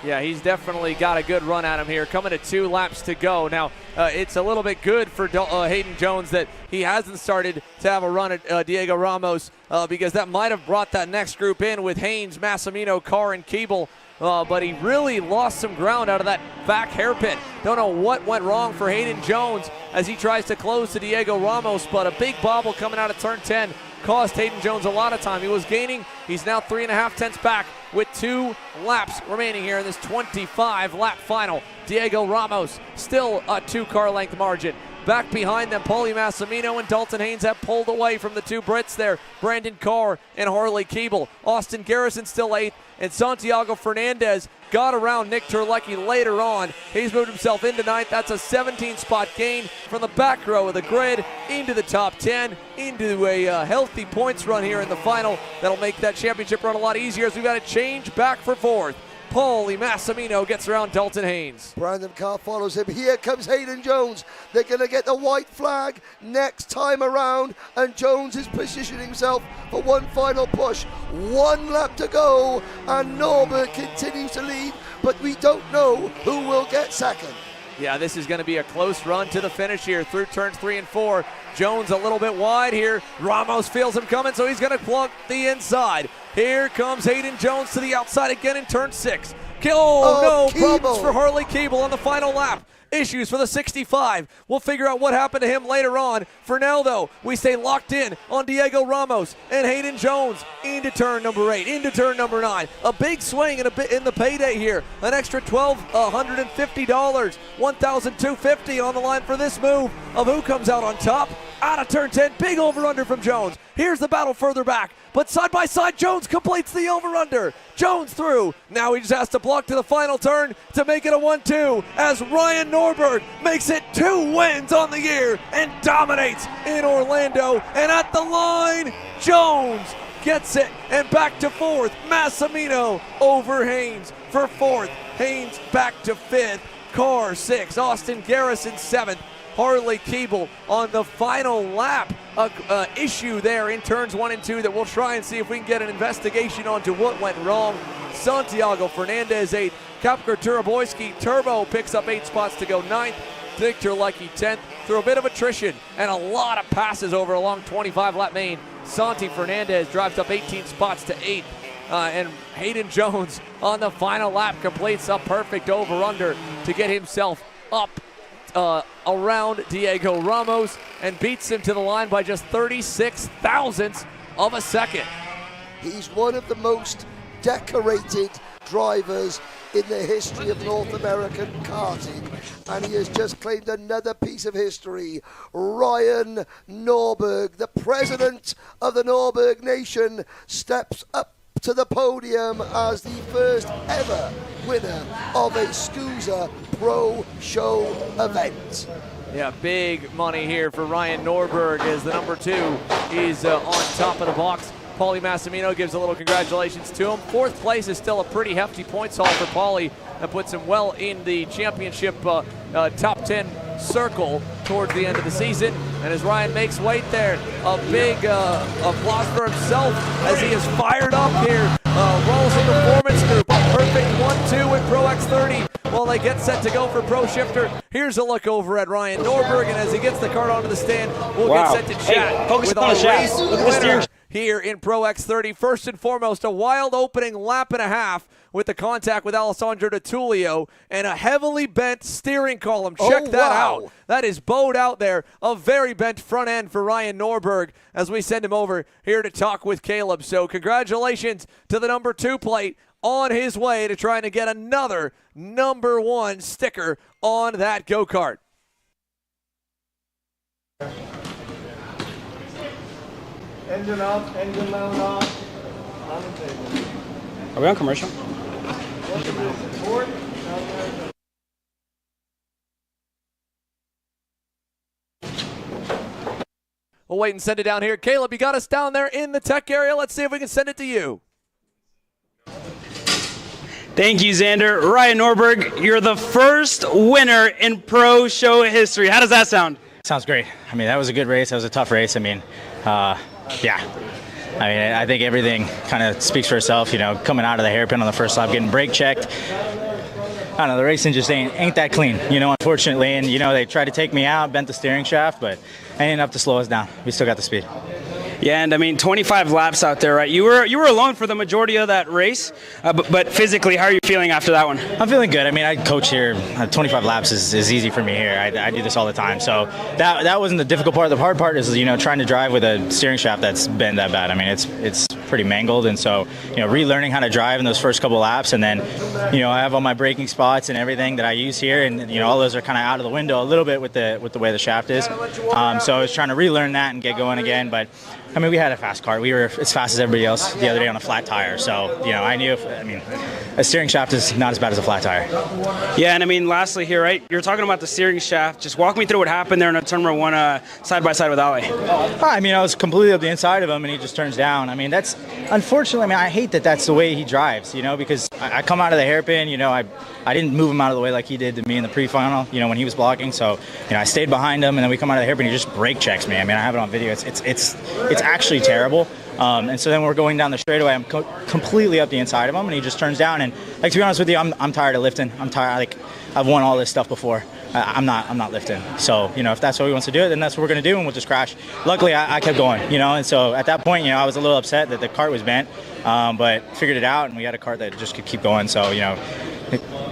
Yeah, he's definitely got a good run at him here, coming to 2 laps to go. Now, it's a little bit good for Hayden Jones that he hasn't started to have a run at Diego Ramos because that might have brought that next group in with Haynes, Massimino, Carr, and Keeble. But he really lost some ground out of that back hairpin. Don't know what went wrong for Hayden Jones as he tries to close to Diego Ramos, but a big bobble coming out of turn 10 cost Hayden Jones a lot of time. He was gaining. He's now 3.5 tenths back with 2 laps remaining here in this 25-lap final. Diego Ramos still a 2-car length margin. Back behind them, Paulie Massimino and Dalton Haynes have pulled away from the two Brits there. Brandon Carr and Harley Keeble. Austin Garrison still 8th, and Santiago Fernandez got around Nick Terlecki later on. He's moved himself into 9th. That's a 17-spot gain from the back row of the grid into the top 10, into a healthy points run here in the final. That'll make that championship run a lot easier as we've got to change back for 4th. Paulie Massimino gets around Dalton Haynes. Brandon Carr follows him. Here comes Hayden Jones. They're going to get the white flag next time around, and Jones is positioning himself for one final push. 1 lap to go, and Norberg continues to lead, but we don't know who will get second. Yeah, this is going to be a close run to the finish here through turns 3 and 4. Jones a little bit wide here. Ramos feels him coming, so he's going to plug the inside. Here comes Hayden Jones to the outside again in turn 6. No problems for Harley Keeble on the final lap. Issues for the 65. We'll figure out what happened to him later on. For now, though, we stay locked in on Diego Ramos and Hayden Jones into turn number 8, into turn number 9. A big swing in the payday here. An extra $1,250, $1,250 on the line for this move of who comes out on top. Out of turn 10, big over-under from Jones. Here's the battle further back, but side by side, Jones completes the over-under. Jones through. Now he just has to block to the final turn to make it a 1-2 as Ryan Norberg makes it 2 wins on the year and dominates in Orlando. And at the line, Jones gets it and back to 4th. Massimino over Haynes for 4th. Haynes back to 5th. Carr 6th. Austin Garrison 7th. Harley Keeble on the final lap. Issue there in turns 1 and 2 that we'll try and see if we can get an investigation onto what went wrong. Santiago Fernandez 8th. Kapker Turaboyski Turbo picks up 8 spots to go 9th. Nick Terlecki 10th. Through a bit of attrition and a lot of passes over a long 25-lap main, Santi Fernandez drives up 18 spots to 8th. And Hayden Jones on the final lap completes a perfect over-under to get himself up around Diego Ramos and beats him to the line by just 36 thousandths of a second. He's one of the most decorated drivers in the history of North American karting, and he has just claimed another piece of history. Ryan Norberg, the president of the Norberg Nation, steps up to the podium as the first ever winner of a SKUSA Pro Show event. Yeah, big money here for Ryan Norberg as the number 2. He's on top of the box. Paulie Massimino gives a little congratulations to him. 4th place is still a pretty hefty points haul for Paulie. That puts him well in the championship top 10 circle towards the end of the season. And as Ryan makes weight there, a big applause for himself as he is fired up here. Rolls the Performance Group, a perfect 1-2 with Pro X30 while they get set to go for Pro Shifter. Here's a look over at Ryan Norberg, and as he gets the cart onto the stand, we'll get set to chat with our race winner here in Pro X30. First and foremost, a wild opening lap and a half with the contact with Alessandro Di Tullio and a heavily bent steering column. Check that out. That is bowed out there. A very bent front end for Ryan Norberg as we send him over here to talk with Caleb. So congratulations to the number 2 plate on his way to trying to get another number 1 sticker on that go-kart. Engine up, engine mount off. On the table. Are we on commercial? We'll wait and send it down here. Caleb, you got us down there in the tech area. Let's see if we can send it to you. Thank you, Xander. Ryan Norberg, you're the first winner in Pro Show history. How does that sound? Sounds great. I mean, that was a good race. That was a tough race. I mean, yeah. I mean, I think everything kind of speaks for itself, you know, coming out of the hairpin on the first lap, getting brake checked. I don't know, the racing just ain't that clean, you know, unfortunately. And, you know, they tried to take me out, bent the steering shaft, but ain't enough to slow us down. We still got the speed. Yeah, and I mean, 25 laps out there, right? You were alone for the majority of that race, but physically, how are you feeling after that one? I'm feeling good. I mean, I coach here. 25 laps is easy for me here. I do this all the time, so that wasn't the difficult part. The hard part is, you know, trying to drive with a steering shaft that's bent that bad. I mean, it's pretty mangled, and so relearning how to drive in those first couple laps, and then I have all my braking spots and everything that I use here, and all those are kind of out of the window a little bit with the way the shaft is. So I was trying to relearn that and get going again, but I mean, we had a fast car. We were as fast as everybody else the other day on a flat tire. So, I knew, a steering shaft is not as bad as a flat tire. Yeah, and I mean, lastly here, right, you're talking about the steering shaft. Just walk me through what happened there in a turn number 1 side-by-side with Ali. I mean, I was completely up the inside of him, and he just turns down. I mean, that's, unfortunately, I hate that that's the way he drives, because I come out of the hairpin, I didn't move him out of the way like he did to me in the pre-final, when he was blocking. So, I stayed behind him, and then we come out of the hairpin, he just brake checks me. I mean, I have it on video. It's actually terrible. And so then we're going down the straightaway. I'm completely up the inside of him, and he just turns down. And to be honest with you, I'm tired of lifting. I'm tired. I've won all this stuff before. I'm not lifting. So if that's what he wants to do, then that's what we're going to do, and we'll just crash. Luckily, I kept going. And so at that point, I was a little upset that the cart was bent, but figured it out, and we had a cart that just could keep going. So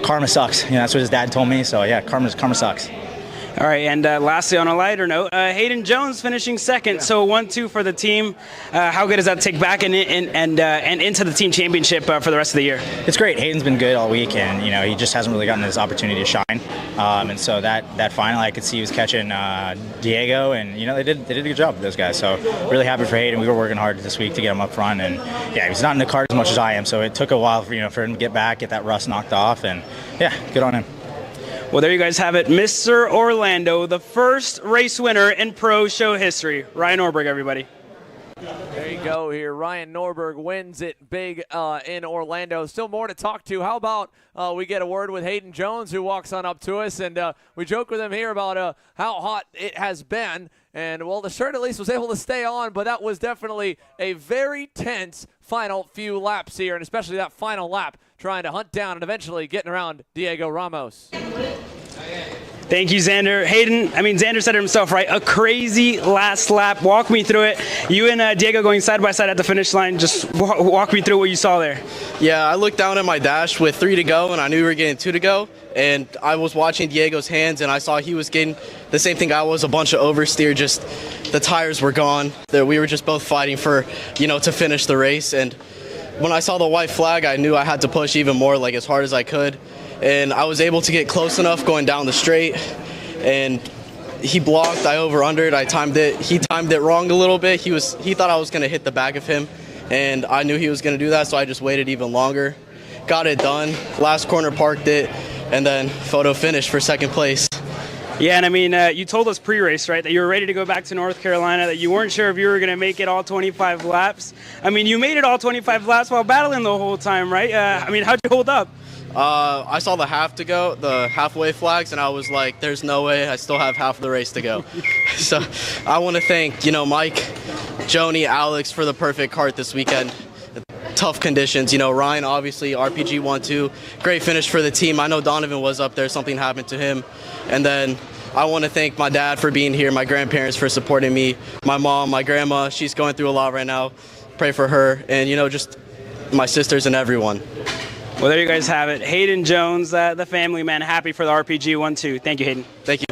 karma sucks. That's what his dad told me. So yeah, karma sucks. All right, and lastly, on a lighter note, Hayden Jones finishing second, so 1-2 for the team. How good does that take back and into the team championship for the rest of the year? It's great. Hayden's been good all week, and he just hasn't really gotten this opportunity to shine. And so that final, I could see he was catching Diego, and they did a good job with those guys. So really happy for Hayden. We were working hard this week to get him up front, and yeah, he's not in the cart as much as I am, so it took a while for him to get back, get that rust knocked off, and yeah, good on him. Well, there you guys have it. Mr. Orlando, the first race winner in pro show history. Ryan Norberg, everybody. There you go here. Ryan Norberg wins it big in Orlando. Still more to talk to. How about we get a word with Hayden Jones, who walks on up to us, and we joke with him here about how hot it has been. And, well, the shirt at least was able to stay on, but that was definitely a very tense final few laps here, and especially that final lap, trying to hunt down and eventually getting around Diego Ramos. Thank you, Xander. Hayden, Xander said it himself, right? A crazy last lap. Walk me through it. You and Diego going side by side at the finish line. Just walk me through what you saw there. Yeah, I looked down at my dash with 3 to go, and I knew we were getting 2 to go. And I was watching Diego's hands, and I saw he was getting the same thing I was, a bunch of oversteer. Just the tires were gone. We were just both fighting for, to finish the race. And when I saw the white flag, I knew I had to push even more, like as hard as I could. And I was able to get close enough going down the straight. And he blocked, I over-undered, I timed it. He timed it wrong a little bit. He thought I was going to hit the back of him, and I knew he was going to do that, so I just waited even longer. Got it done. Last corner, parked it, and then photo finish for second place. Yeah, and you told us pre-race, right, that you were ready to go back to North Carolina, that you weren't sure if you were going to make it all 25 laps. You made it all 25 laps while battling the whole time, right? How'd you hold up? I saw the halfway flags, and I was like, there's no way, I still have half of the race to go. So I want to thank, Mike, Joni, Alex for the perfect cart this weekend. Tough conditions. Ryan, obviously, RPG 1-2. Great finish for the team. I know Donovan was up there. Something happened to him. And then I want to thank my dad for being here, my grandparents for supporting me, my mom, my grandma. She's going through a lot right now. Pray for her. And, just my sisters and everyone. Well, there you guys have it. Hayden Jones, the family man, happy for the RPG 1-2. Thank you, Hayden. Thank you.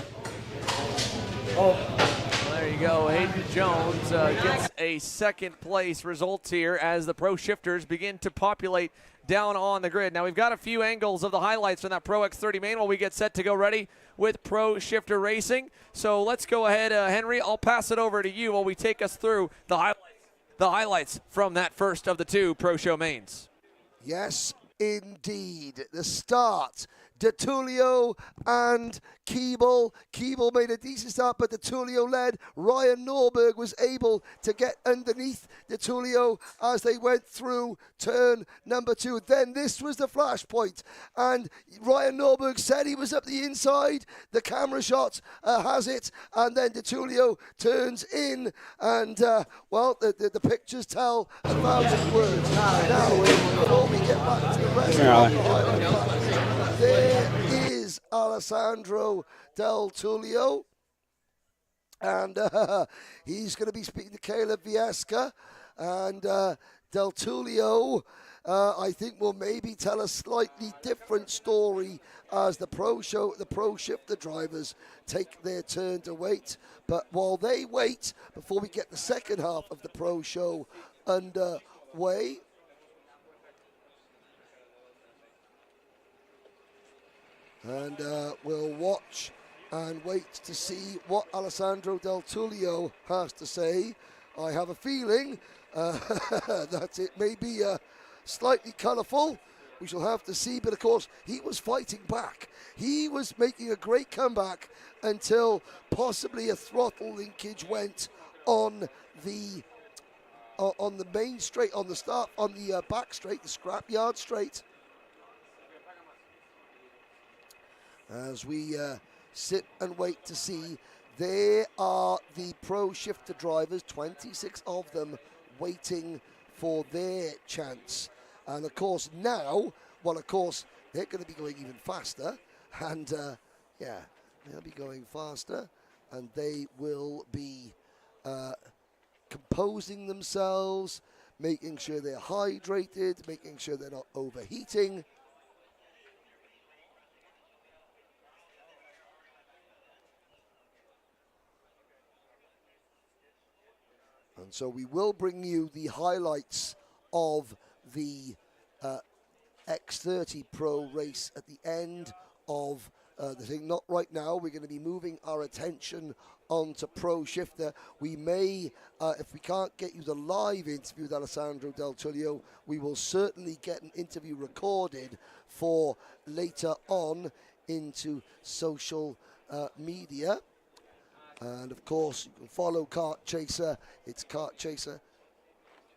There you go. Hayden Jones gets a second place results here as the pro shifters begin to populate down on the grid. Now, we've got a few angles of the highlights from that Pro X30 Main while we get set to go ready with Pro Shifter Racing. So let's go ahead, Henry. I'll pass it over to you while we take us through the highlights from that first of the 2 Pro Show Mains. Yes, indeed. The start. DeTulio and Keeble. Keeble made a decent start, but DeTulio led. Ryan Norberg was able to get underneath DeTulio as they went through turn number 2. Then this was the flash point, and Ryan Norberg said he was up the inside. The camera shot has it, and then DeTulio turns in, and the pictures tell 1,000 words. Now, before we get back to the rest of the highlight, there is Alessandro Del Tullio, and he's going to be speaking to Caleb Viesca, and Del Tullio, I think, will maybe tell a slightly different story as the pro shifter drivers take their turn to wait. But while they wait, before we get the second half of the pro show underway, way. And we'll watch and wait to see what Alessandro Del Tullio has to say. I have a feeling that it may be slightly colourful. We shall have to see, but of course he was fighting back. He was making a great comeback until possibly a throttle linkage went on the main straight, on the back straight, the scrapyard straight. As we sit and wait to see, there are the pro shifter drivers, 26 of them, waiting for their chance. And of course now, well, of course, they're going to be going even faster. And yeah, they'll be going faster. And they will be composing themselves, making sure they're hydrated, making sure they're not overheating. And so we will bring you the highlights of the X30 Pro race at the end of the thing. Not right now. We're going to be moving our attention onto Pro Shifter. We may, if we can't get you the live interview with Alessandro Del Tullio, we will certainly get an interview recorded for later on into social media. And of course, you can follow Kart Chaser. It's Kart Chaser.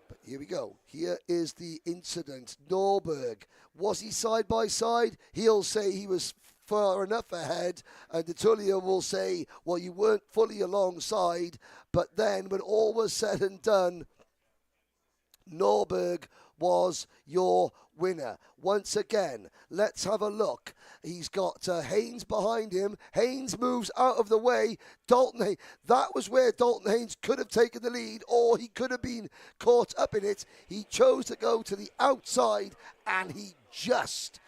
But here we go. Here is the incident. Norberg, was he side by side? He'll say he was far enough ahead. And Tullio will say, well, you weren't fully alongside. But then when all was said and done, Norberg was your winner. Once again, let's have a look. He's got Haynes behind him. Haynes moves out of the way. Dalton Haynes, that was where Dalton Haynes could have taken the lead, or he could have been caught up in it. He chose to go to the outside, and he just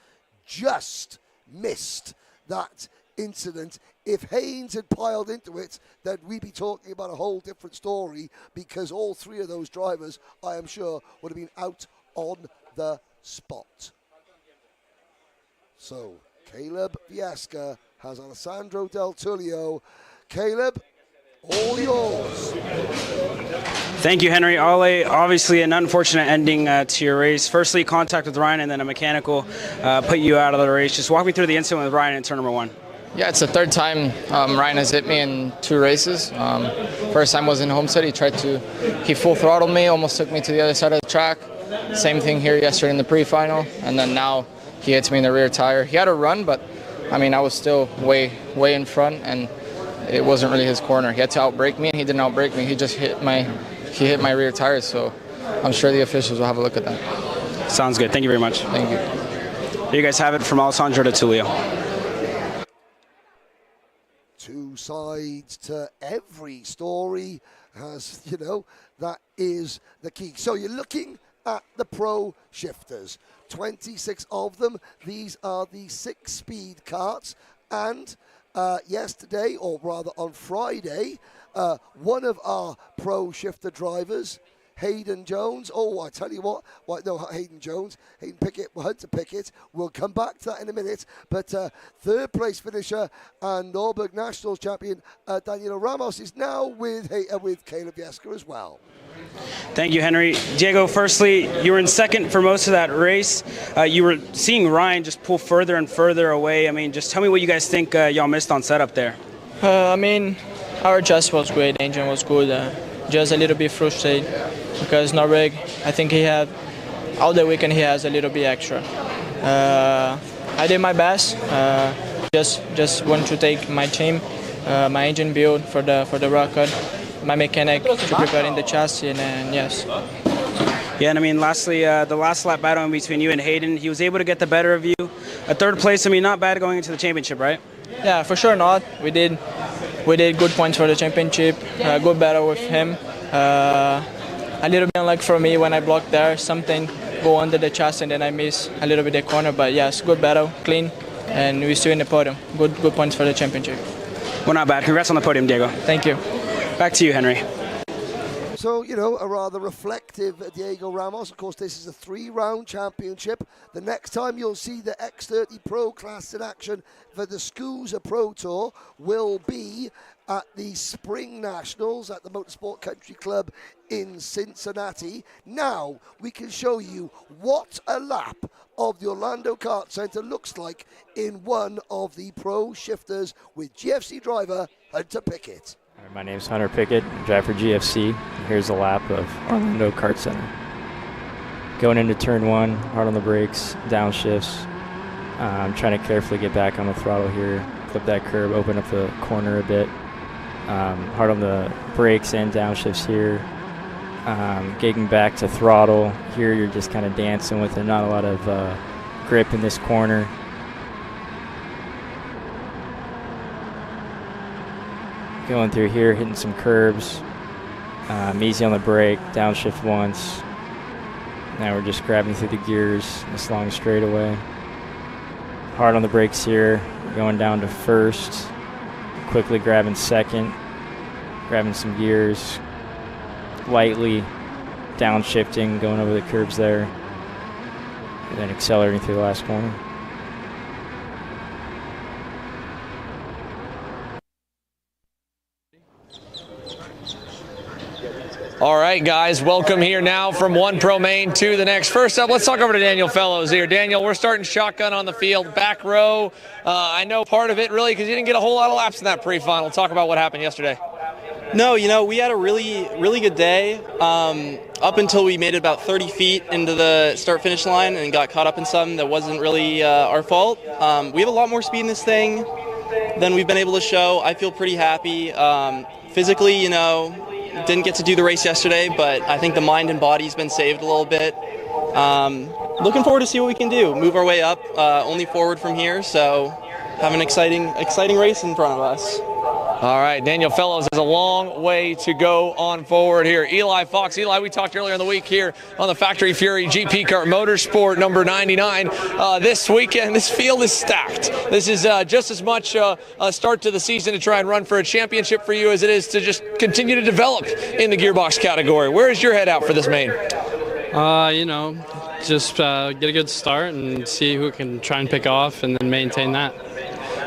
missed that incident. If Haynes had piled into it, then we'd be talking about a whole different story, because all three of those drivers, I am sure, would have been out on the spot. So Caleb Viesca has Alessandro Del Tullio. Caleb, all yours. Thank you, Henry. Obviously an unfortunate ending to your race. Firstly, contact with Ryan, and then a mechanical put you out of the race. Just walk me through the incident with Ryan in turn number 1. Yeah, it's the third time Ryan has hit me in 2 races. First time was in Homestead. He full throttled me, almost took me to the other side of the track. Same thing here yesterday in the pre-final, and then now he hits me in the rear tire. He had a run, but I mean, I was still way in front, and it wasn't really his corner. He had to outbrake me, and he didn't outbrake me. He just hit my rear tire. So I'm sure the officials will have a look at that. Sounds good. Thank you very much. Thank you. There you guys have it from Alessandro Del Tullio. 2 sides to every story, as you know, that is the key. So you're looking at the pro shifters, 26 of them. These are the 6-speed karts, and yesterday, or rather on Friday, one of our pro shifter drivers, Hayden Jones. Oh, I tell you what, no, Hayden Jones, Hayden Pickett, Hunter Pickett. We'll come back to that in a minute. But third place finisher and Norberg Nationals champion Daniel Ramos is now with Caleb Viesca as well. Thank you, Henry. Diego, firstly, you were in second for most of that race. You were seeing Ryan just pull further and further away. I mean, just tell me what you guys think y'all missed on setup there. I mean, our adjust was great, engine was good. Just a little bit frustrated because Norberg, I think he had, all the weekend he has a little bit extra. I did my best, just want to take my team, my engine build for the record, my mechanic to prepare in the chassis, and yes. Yeah, and I mean, lastly, the last lap battle in between you and Hayden, he was able to get the better of you. A third place, I mean, not bad going into the championship, right? Yeah, for sure not. We did good points for the championship, good battle with him. A little bit unlucky for me when I blocked there, something go under the chassis and then I miss a little bit the corner, but yes, good battle, clean, and we're still in the podium. Good points for the championship. Well, not bad. Congrats on the podium, Diego. Thank you. Back to you, Henry. So So, you know, a rather reflective Diego Ramos. Of course, this is a 3-round championship. The next time you'll see the X30 Pro class in action for the SKUSA Pro Tour will be at the Spring Nationals at the Motorsport Country Club in Cincinnati. Now we can show you what a lap of the Orlando Kart Center looks like in one of the pro shifters with GFC driver Hunter Pickett. My name's Hunter Pickett, drive for GFC. Here's a lap of Orlando Kart Center. Going into turn 1, hard on the brakes, downshifts. I'm trying to carefully get back on the throttle here, clip that curb, open up the corner a bit. Hard on the brakes and downshifts here. Getting back to throttle. Here you're just kind of dancing with it, not a lot of grip in this corner. Going through here, hitting some curbs. Easy on the brake, downshift once. Now we're just grabbing through the gears, this long straightaway. Hard on the brakes here, going down to first. Quickly grabbing second, grabbing some gears, lightly downshifting, going over the curbs there, and then accelerating through the last corner. All right, guys, welcome here now from one Pro Main to the next. First up, let's talk over to Daniel Fellows here. Daniel, we're starting shotgun on the field, back row. I know part of it really because you didn't get a whole lot of laps in that pre-final. Talk about what happened yesterday. No, you know, we had a really good day up until we made it about 30 feet into the start-finish line and got caught up in something that wasn't really our fault. We have a lot more speed in this thing than we've been able to show. I feel pretty happy. Physically, you know, didn't get to do the race yesterday, but I think the mind and body's been saved a little bit. Looking forward to see what we can do. Move our way up, only forward from here, so have an exciting race in front of us. All right, Daniel Fellows has a long way to go on forward here. Eli Fox. Eli, we talked earlier in the week here on the Factory Fury GP Kart Motorsport number 99. This weekend, this field is stacked. This is just as much a start to the season to try and run for a championship for you as it is to just continue to develop in the gearbox category. Where is your head out for this main? You know, just get a good start and see who can try and pick off and then maintain that.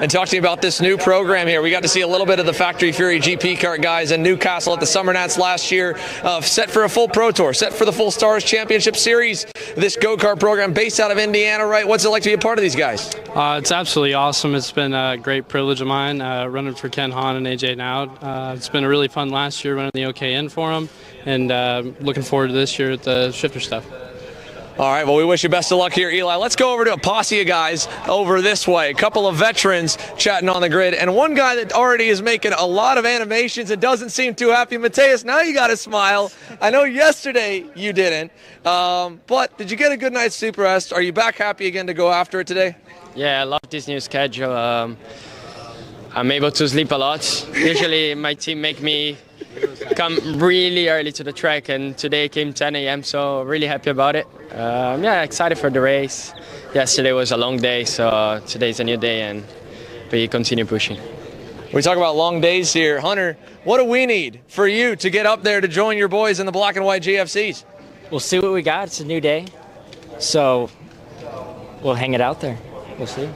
And talk to you about this new program here. We got to see a little bit of the Factory Fury GP Kart guys in Newcastle at the Summer Nats last year, set for a full Pro Tour, set for the Full Stars Championship Series. This go-kart program based out of Indiana, right? What's it like to be a part of these guys? It's absolutely awesome. It's been a great privilege of mine running for Ken Hahn and AJ Nowd. It's been a really fun last year running the OKN for them, and looking forward to this year at the shifter stuff. All right, well, we wish you best of luck here, Eli. Let's go over to a posse of guys over this way. A couple of veterans chatting on the grid, and one guy that already is making a lot of animations and doesn't seem too happy. Mateus, now you got to smile. I know yesterday you didn't, but did you get a good night's sleep rest? Are you back happy again to go after it today? Yeah, I love this new schedule. I'm able to sleep a lot. Usually my team make me come really early to the track, and today came 10 a.m., so really happy about it. Yeah, excited for the race. Yesterday was a long day, so today's a new day, and we continue pushing. We talk about long days here. Hunter, what do we need for you to get up there to join your boys in the black and white GFCs? We'll see what we got. It's a new day, so we'll hang it out there. We'll see.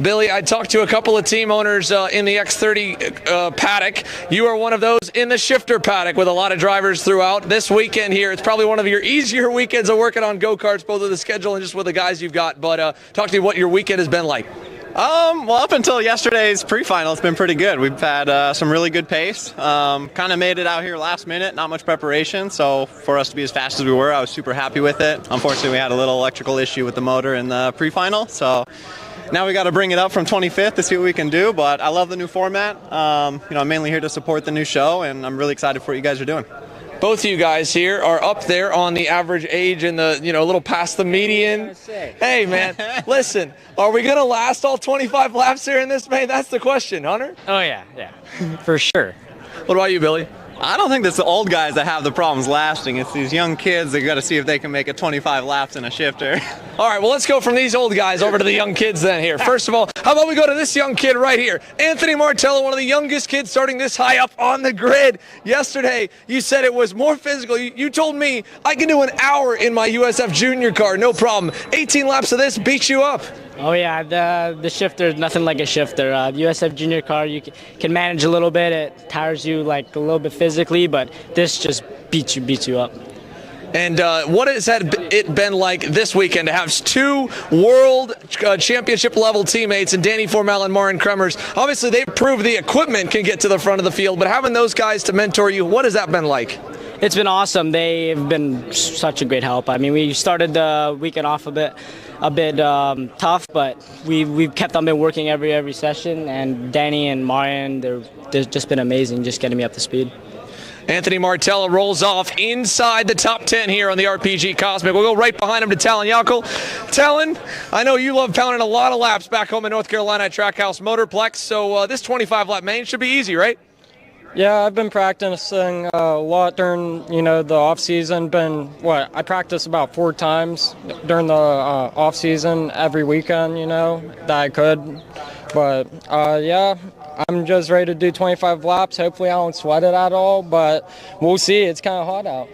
Billy, I talked to a couple of team owners in the X30 paddock. You are one of those in the shifter paddock with a lot of drivers throughout. This weekend here, it's probably one of your easier weekends of working on go-karts, both with the schedule and just with the guys you've got. But talk to me what your weekend has been like. Well, up until yesterday's pre-final, it's been pretty good. We've had some really good pace. Kind of made it out here last minute, not much preparation. So for us to be as fast as we were, I was super happy with it. Unfortunately, we had a little electrical issue with the motor in the pre-final. So now we got to bring it up from 25th to see what we can do. But I love the new format. You know, I'm mainly here to support the new show, and I'm really excited for what you guys are doing. Both of you guys here are up there on the average age and the, a little past the median. Hey, man, listen, are we going to last all 25 laps here in this, man? That's the question, Hunter. Oh, yeah, for sure. What about you, Billy? I don't think it's the old guys that have the problems lasting. It's these young kids that got to see if they can make it 25 laps in a shifter. All right, well, let's go from these old guys over to the young kids then here. First of all, How about we go to this young kid right here? Anthony Martello, one of the youngest kids starting this high up on the grid. Yesterday, you said it was more physical. You told me I can do an hour in my USF Junior car, no problem. 18 laps of this beats you up. Oh yeah, the shifter, nothing like a shifter. USF Junior car, you can manage a little bit. It tires you like a little bit physically, but this just beats you up. And what has it been like this weekend to have two world championship level teammates in Danny Formal and Marin Kremers? Obviously, they've proved the equipment can get to the front of the field, but having those guys to mentor you, what has that been like? It's been awesome. They've been such a great help. I mean, we started the weekend off a bit tough, but we've kept on working every session. And Danny and Marin, they've just been amazing, just getting me up to speed. Anthony Martello rolls off inside the top 10 here on the RPG Cosmic. We'll go right behind him to Talon Yackel. Talon, I know you love pounding a lot of laps back home in North Carolina at Trackhouse Motorplex, so this 25-lap main should be easy, right? Yeah, I've been practicing a lot during, the off season. I practiced about 4 times during the off season every weekend, that I could. But yeah, I'm just ready to do 25 laps. Hopefully I don't sweat it at all, but we'll see. It's kind of hot out.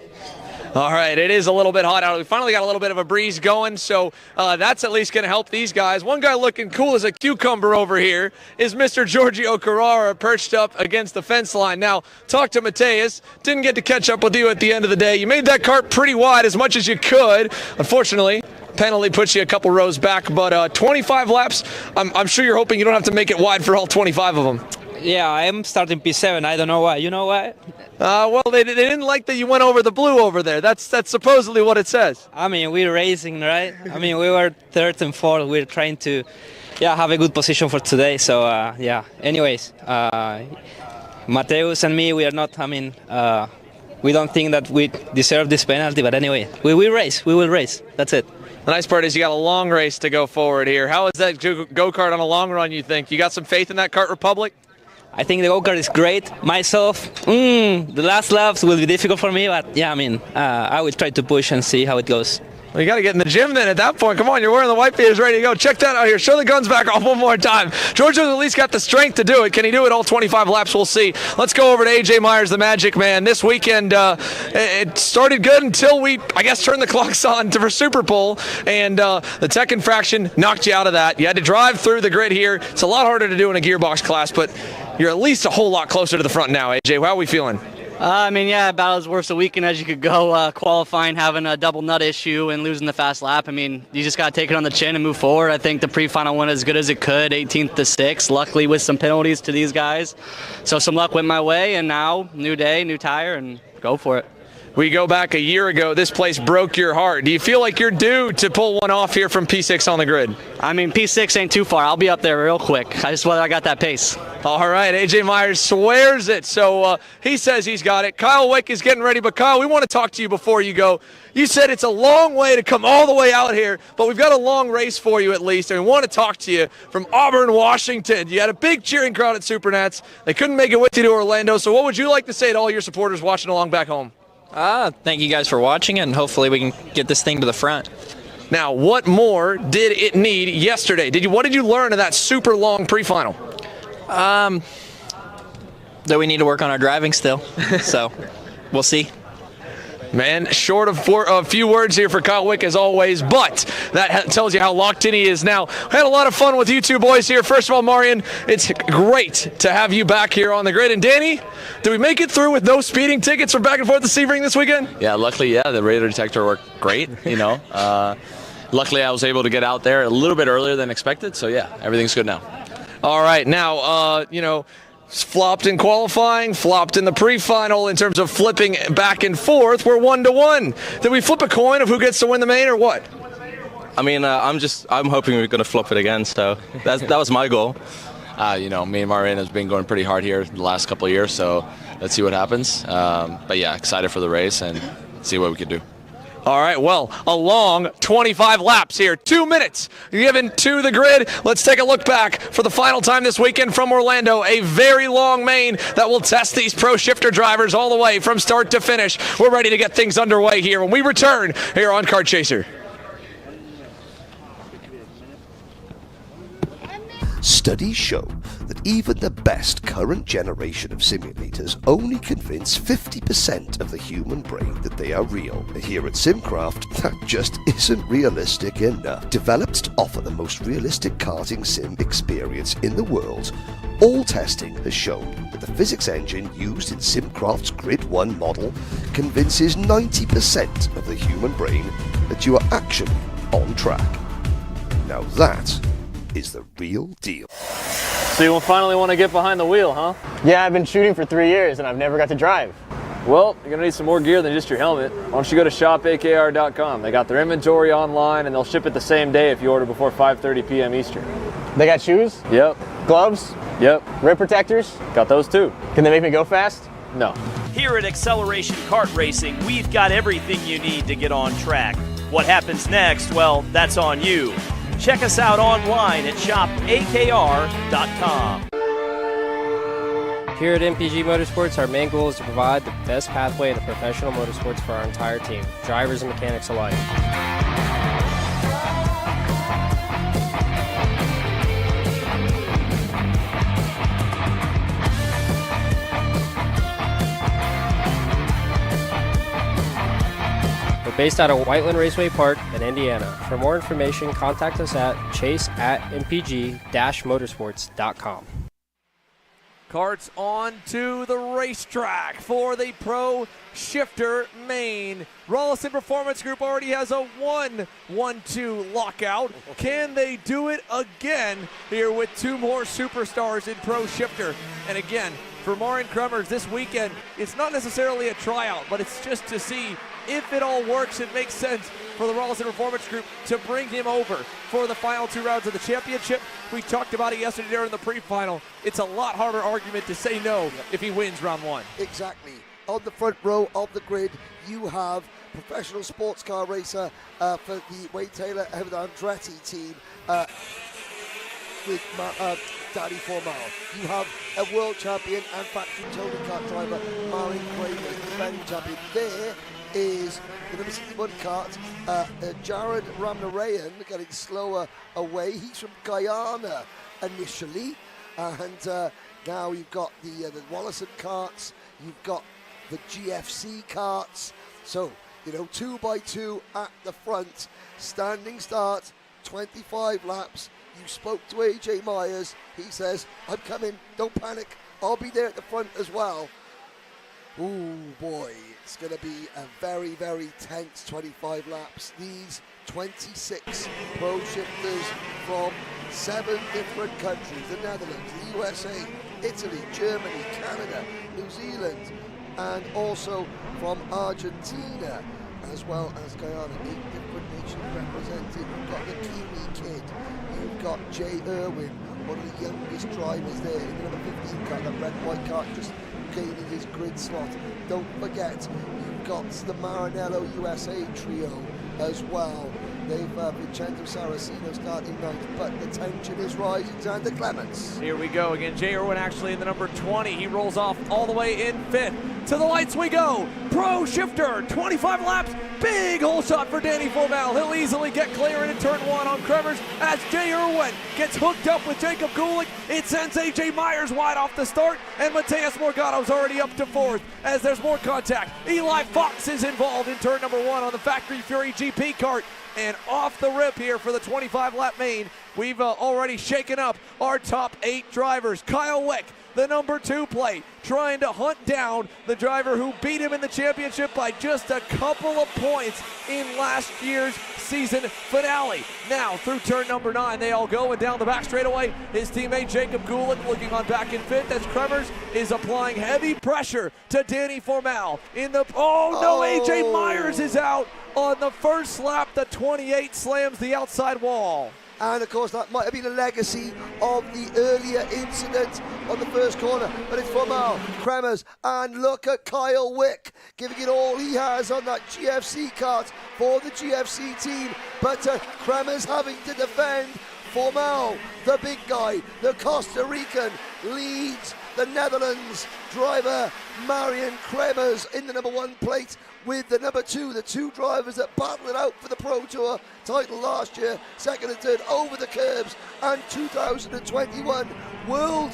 All right, it is a little bit hot out. We finally got a little bit of a breeze going, so that's at least going to help these guys. One guy looking cool as a cucumber over here is Mr. Giorgio Carrara, perched up against the fence line. Now, talk to Mateus. Didn't get to catch up with you at the end of the day. You made that cart pretty wide as much as you could. Unfortunately, penalty puts you a couple rows back, but 25 laps, I'm sure you're hoping you don't have to make it wide for all 25 of them. Yeah, I'm starting P7. I don't know why. You know why? Well, they didn't like that you went over the blue over there. That's supposedly what it says. I mean, we're racing, right? I mean, we were third and fourth. We're trying to, have a good position for today. So, Anyways, Mateus and me, we are not, we don't think that we deserve this penalty. But anyway, we will race. We will race. That's it. The nice part is you got a long race to go forward here. How is that go-kart on a long run, you think? You got some faith in that Kart Republic? I think the go-kart is great. Myself, the last laps will be difficult for me, but I will try to push and see how it goes. Well, you got to get in the gym then at that point. Come on, you're wearing the white beaters, ready to go. Check that out here. Show the guns back off one more time. Giorgio's at least got the strength to do it. Can he do it all 25 laps? We'll see. Let's go over to AJ Myers, the Magic Man. This weekend, it started good until we, turned the clocks on for Super Bowl, and the tech infraction knocked you out of that. You had to drive through the grid here. It's a lot harder to do in a gearbox class, but you're at least a whole lot closer to the front now, AJ. How are we feeling? About as worse a weekend as you could go, qualifying, having a double nut issue and losing the fast lap. You just got to take it on the chin and move forward. I think the pre-final went as good as it could, 18th to 6th, luckily with some penalties to these guys. So some luck went my way, and now, new day, new tire, and go for it. We go back a year ago, this place broke your heart. Do you feel like you're due to pull one off here from P6 on the grid? P6 ain't too far. I'll be up there real quick. Whether I got that pace. All right, AJ Myers swears it, so he says he's got it. Kyle Wick is getting ready, but Kyle, we want to talk to you before you go. You said it's a long way to come all the way out here, but we've got a long race for you at least, and we want to talk to you from Auburn, Washington. You had a big cheering crowd at Supernats. They couldn't make it with you to Orlando, so what would you like to say to all your supporters watching along back home? Thank you guys for watching, and hopefully we can get this thing to the front. Now, what more did it need yesterday? What did you learn in that super long pre-final? That we need to work on our driving still, so we'll see. Man, short of a few words here for Kyle Wick as always, but that tells you how locked in he is now. Had a lot of fun with you two boys here. First of all, Marian, it's great to have you back here on the grid. And Danny, did we make it through with no speeding tickets from back and forth to Sebring this weekend? Yeah, luckily, the radar detector worked great, Luckily, I was able to get out there a little bit earlier than expected, so everything's good now. All right, now, flopped in qualifying, flopped in the pre-final in terms of flipping back and forth. We're 1-1. Did we flip a coin of who gets to win the main or what? I'm hoping we're going to flip it again, so that was my goal. Me and Marin has been going pretty hard here the last couple of years, so let's see what happens. Excited for the race and see what we can do. All right, well, a long 25 laps here. 2 minutes given to the grid. Let's take a look back for the final time this weekend from Orlando. A very long main that will test these pro shifter drivers all the way from start to finish. We're ready to get things underway here when we return here on Kart Chaser. Studies show that even the best current generation of simulators only convince 50% of the human brain that they are real. Here at Simcraft, that just isn't realistic enough. Developed to offer the most realistic karting sim experience in the world, all testing has shown that the physics engine used in Simcraft's Grid 1 model convinces 90% of the human brain that you are actually on track. Now that is the real deal. So you will finally want to get behind the wheel, huh? Yeah, I've been shooting for 3 years and I've never got to drive. Well, you're going to need some more gear than just your helmet. Why don't you go to shopakr.com. They got their inventory online and they'll ship it the same day if you order before 5:30 p.m. Eastern. They got shoes? Yep. Gloves? Yep. Rib protectors? Got those too. Can they make me go fast? No. Here at Acceleration Kart Racing, we've got everything you need to get on track. What happens next? Well, that's on you. Check us out online at shopakr.com. Here at MPG Motorsports, our main goal is to provide the best pathway to professional motorsports for our entire team, drivers and mechanics alike. We're based out of Whiteland Raceway Park in Indiana. For more information, contact us at chase@mpg-motorsports.com. Karts on to the racetrack for the Pro Shifter Main. Rollison Performance Group already has a 1-1-2 lockout. Can they do it again here with two more superstars in Pro Shifter? And again, for Marin Kremers this weekend, it's not necessarily a tryout, but it's just to see if it all works. It makes sense for the Rollison Performance Group to bring him over for the final two rounds of the championship. We talked about it yesterday during the pre-final. It's a lot harder argument to say no if he wins round one. Exactly. On the front row of the grid, you have professional sports car racer for the Wade Taylor Andretti team with Danny Formal. You have a world champion and factory touring car driver, Marin Kramer, the defending champion. There is the number 61 kart, Jared Ramnarayan, getting slower away. He's from Guyana initially, and now you've got the Wallison karts, you've got the GFC karts. So, 2x2 at the front, standing start, 25 laps. You spoke to AJ Myers. He says, I'm coming, don't panic, I'll be there at the front as well. Ooh, boy, it's going to be a very, very tense 25 laps. These 26 pro shifters from 7 different countries, the Netherlands, the USA, Italy, Germany, Canada, New Zealand, and also from Argentina, as well as Guyana. 8 different nations represented. You've got the Kiwi kid, you've got Jay Irwin, one of the youngest drivers there in the number 15 car, that red white car, just gaining his grid slot. Don't forget, you've got the Maranello USA trio as well. They've Vincenzo Saraceno starting ninth, but the tension is rising. Xander Clements. Here we go again. Jay Irwin actually in the number 20. He rolls off all the way in 5th. To the lights we go. Pro Shifter, 25 laps. Big hole shot for Danny Formal. He'll easily get clear into turn 1 on Kremers as Jay Irwin gets hooked up with Jacob Gulick. It sends AJ Myers wide off the start, and Mateus Morgato's already up to 4th as there's more contact. Eli Fox is involved in turn number 1 on the Factory Fury GP kart. And off the rip here for the 25-lap main, we've already shaken up our top 8 drivers. Kyle Wick, the number 2 plate, trying to hunt down the driver who beat him in the championship by just a couple of points in last year's season finale. Now through turn number 9, they all go, and down the back straightaway, his teammate Jacob Gulick looking on back in 5th as Kremers is applying heavy pressure to Danny Formal. AJ Myers is out on the first lap. The 28 slams the outside wall. And of course that might have been a legacy of the earlier incident on the first corner, but it's Formal, Kremers, and look at Kyle Wick giving it all he has on that GFC kart for the GFC team, but Kremers having to defend. Formal, the big guy, the Costa Rican, leads the Netherlands driver Marian Kremers in the number 1 plate with the number 2, the two drivers that battled it out for the Pro Tour title last year, second and third over the curbs, and 2022 World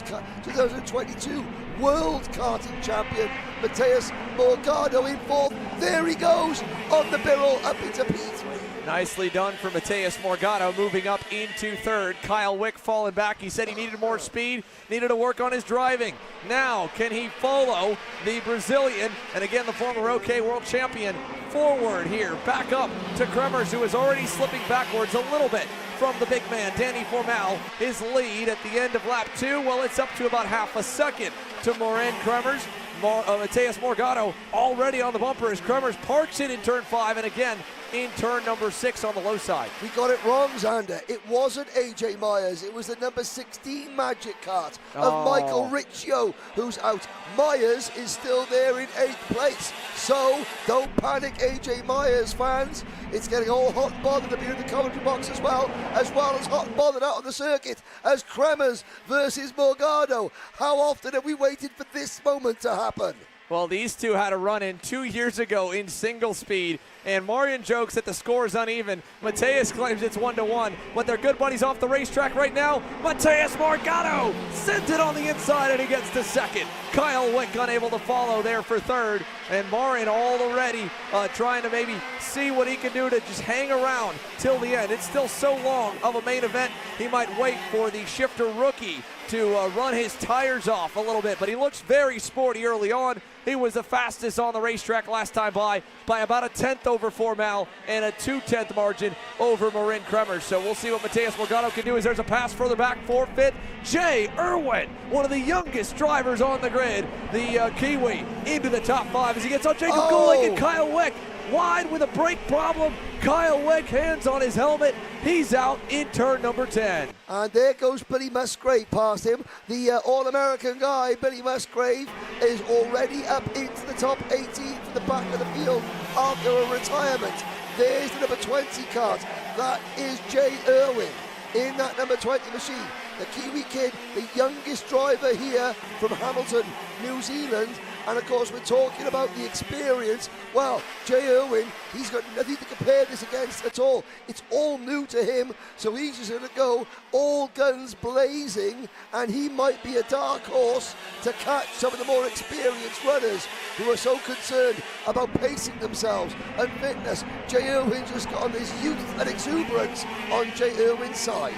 Karting Champion Matheus Morgado in 4th. There he goes on the barrel up into P3. Nicely done for Matheus Morgado, moving up into 3rd. Kyle Wick falling back. He said he needed more speed, needed to work on his driving. Now, can he follow the Brazilian, and again the former OK World Champion, forward here, back up to Kremers, who is already slipping backwards a little bit from the big man, Danny Formal. His lead at the end of lap 2, well, it's up to about half a second to Morin Kremers. Matheus Morgado already on the bumper as Kremers parks it in turn 5, and again in turn number 6 on the low side. We got it wrong, Xander. It wasn't AJ Myers. It was the number 16 Magic Kart of Michael Riccio who's out. Myers is still there in 8th place. So don't panic, AJ Myers fans. It's getting all hot and bothered up here in the commentary box as well as hot and bothered out on the circuit as Kremers versus Morgado. How often have we waited for this moment to happen? Well, these two had a run-in 2 years ago in single speed, and Marian jokes that the score is uneven. Matheus claims it's 1-1, but they're good buddies off the racetrack right now. Matheus Morgado sent it on the inside, and he gets to 2nd. Kyle Wick unable to follow there for 3rd, and Marian already trying to maybe see what he can do to just hang around till the end. It's still so long of a main event, he might wait for the shifter rookie to run his tires off a little bit, but he looks very sporty early on. He was the fastest on the racetrack last time by about a 10th over Formal and a 2/10 margin over Morin Kremers. So we'll see what Matheus Morgado can do as there's a pass further back for 5th. Jay Irwin, one of the youngest drivers on the grid, the Kiwi, into the top 5 as he gets on Jacob Gulick and Kyle Wick. Wide with a brake problem. Kyle Wick, hands on his helmet. He's out in turn number 10. And there goes Billy Musgrave past him. The All-American guy, Billy Musgrave, is already up into the top 18 from the back of the field after a retirement. There's the number 20 kart. That is Jay Irwin in that number 20 machine. The Kiwi kid, the youngest driver here from Hamilton, New Zealand. And of course, we're talking about the experience. Well, Jay Irwin, he's got nothing to compare this against at all. It's all new to him, so he's just going to go all guns blazing, and he might be a dark horse to catch some of the more experienced runners who are so concerned about pacing themselves and fitness. Jay Irwin just got on this youth and exuberance on Jay Irwin's side.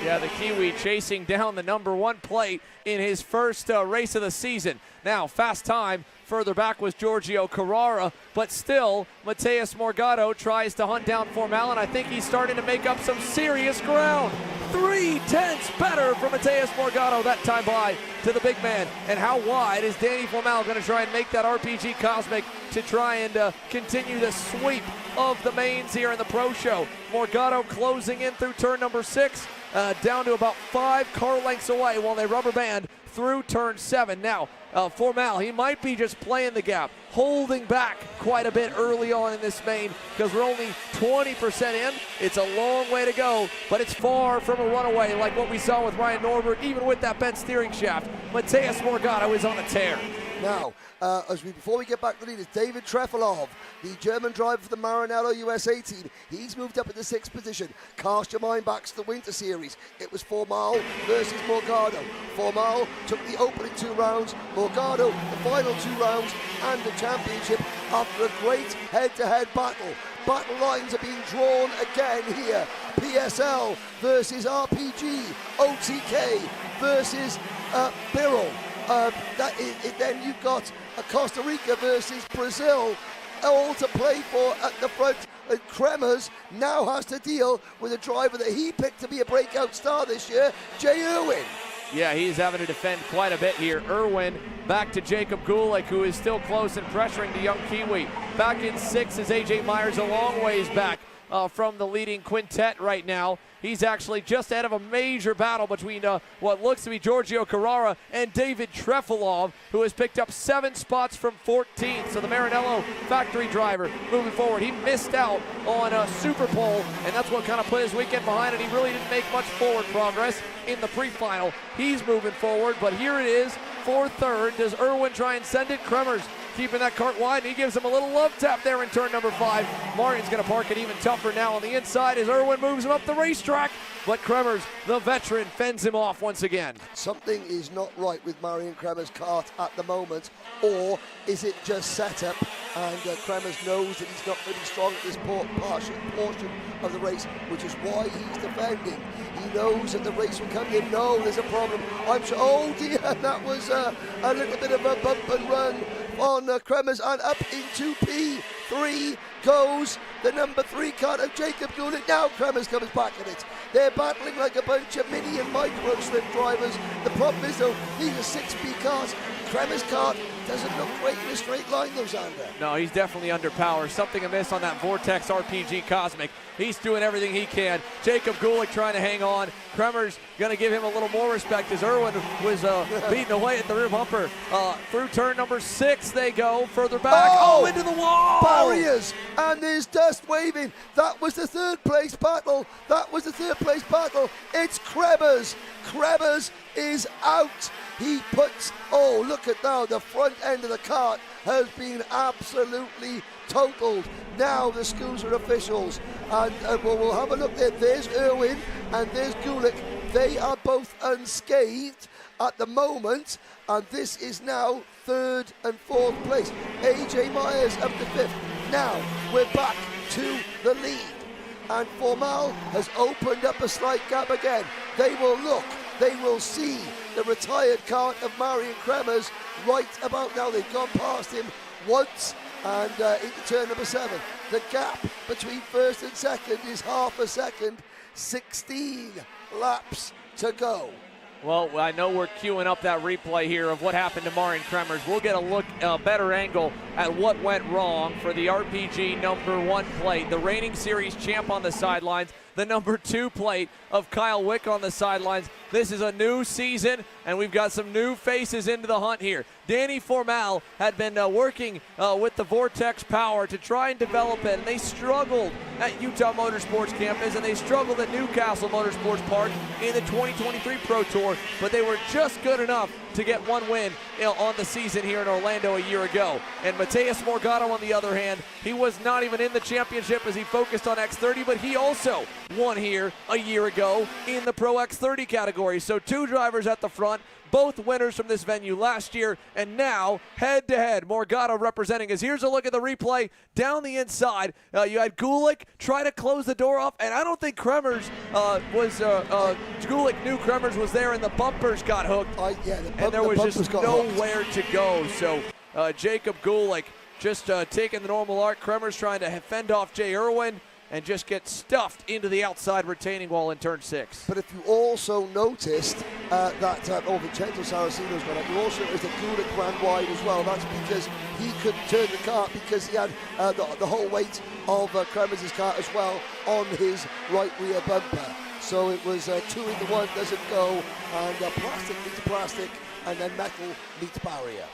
Yeah, the Kiwi chasing down the number 1 plate in his first race of the season. Now, fast time further back was Giorgio Carrara, but still, Matheus Morgado tries to hunt down Formal, and I think he's starting to make up some serious ground. 3/10 better for Matheus Morgado that time by to the big man. And how wide is Danny Formal going to try and make that RPG Cosmic to try and continue the sweep of the mains here in the Pro Show? Morgado closing in through turn number 6, down to about 5 car lengths away while they rubber band through turn 7. Now, Formal, he might be just playing the gap, holding back quite a bit early on in this main because we're only 20% in. It's a long way to go, but it's far from a runaway like what we saw with Ryan Norbert, even with that bent steering shaft. Matheus Morgado is on a tear. Now, before we get back to the lead, it's David Trefilov, the German driver for the Maranello USA team. He's moved up in the 6th position. Cast your mind back to the Winter Series. It was Formal versus Morgado. Formal took the opening 2 rounds, Morgado the final 2 rounds and the championship after a great head-to-head battle. Battle lines are being drawn again here. PSL versus RPG, OTK versus Birrell. Then you've got Costa Rica versus Brazil, all to play for at the front. And Kremers now has to deal with a driver that he picked to be a breakout star this year, Jay Irwin. Yeah, he's having to defend quite a bit here. Irwin back to Jacob Gulick, who is still close and pressuring the young Kiwi. Back in 6 is AJ Myers, a long ways back from the leading quintet right now. He's actually just ahead of a major battle between what looks to be Giorgio Carrara and David Trefilov, who has picked up 7 spots from 14th. So the Maranello factory driver moving forward. He missed out on a Super Pole, and that's what kind of put his weekend behind it. He really didn't make much forward progress in the pre-final. He's moving forward, but here it is for third. Does Irwin try and send it? Kremers keeping that cart wide, and he gives him a little love tap there in turn number 5. Martin's going to park it even tougher now on the inside as Irwin moves him up the racetrack, but Kremers, the veteran, fends him off once again. Something is not right with Marian Kremers' kart at the moment, or is it just setup and Kremers knows that he's not really strong at this portion of the race, which is why he's defending. He knows that the race will come in. No, there's a problem. I'm sure. Oh dear, that was a little bit of a bump and run on Kremers, and up into P3 goes the number 3 kart of Jacob Gulick. Now Kremers comes back at it. They're battling like a bunch of mini and micro slip drivers. The problem is though, these are 6B cars. Kremers' kart doesn't look great in a straight line though, Xander. No, he's definitely underpowered. Something amiss on that Vortex RPG Cosmic. He's doing everything he can. Jacob Gulick trying to hang on. Kremers going to give him a little more respect as Irwin was beating away at the rear bumper. Through turn number 6 they go. Further back. Oh, into the wall! Barriers! And there's dust waving. That was the third place battle. That was the third place battle. It's Kremers. Kremers is out. He puts, oh, look at now, the front end of the kart has been absolutely totaled. Now the SKUSA officials, and we'll have a look there. There's Irwin and there's Gulick. They are both unscathed at the moment, and this is now 3rd and 4th place. AJ Myers up to 5th. Now we're back to the lead, and Formal has opened up a slight gap again. They will look, they will see the retired kart of Marian Kremers right about now. They've gone past him once and into turn number 7. The gap between 1st and 2nd is half a second. 16 laps to go. Well, I know we're queuing up that replay here of what happened to Marian Kremers. We'll get a look, a better angle at what went wrong for the RPG number 1 plate. The reigning series champ on the sidelines. The number 2 plate of Kyle Wick on the sidelines. This is a new season, and we've got some new faces into the hunt here. Danny Formal had been working with the Vortex Power to try and develop it, and they struggled at Utah Motorsports Campus, and they struggled at Newcastle Motorsports Park in the 2023 Pro Tour, but they were just good enough to get 1 win on the season here in Orlando a year ago. And Mateus Morgado, on the other hand, he was not even in the championship as he focused on X30, but he also won here a year ago in the Pro X30 category. So 2 drivers at the front, both winners from this venue last year, and now head-to-head, Morgado representing us. Here's a look at the replay down the inside. You had Gulick try to close the door off, and I don't think Kremers Gulick knew Kremers was there, and the bumpers got hooked, and there was just nowhere to go. So Jacob Gulick just taking the normal arc. Kremers trying to fend off Jay Irwin and just get stuffed into the outside retaining wall in turn 6. But if you also noticed that Vincenzo Saraceno's gone up, you also noticed that Gulick ran wide as well. That's because he could turn the kart because he had the whole weight of Kremers' kart as well on his right rear bumper. So it was 2 into 1 doesn't go, and plastic meets plastic, and then metal meets barrier.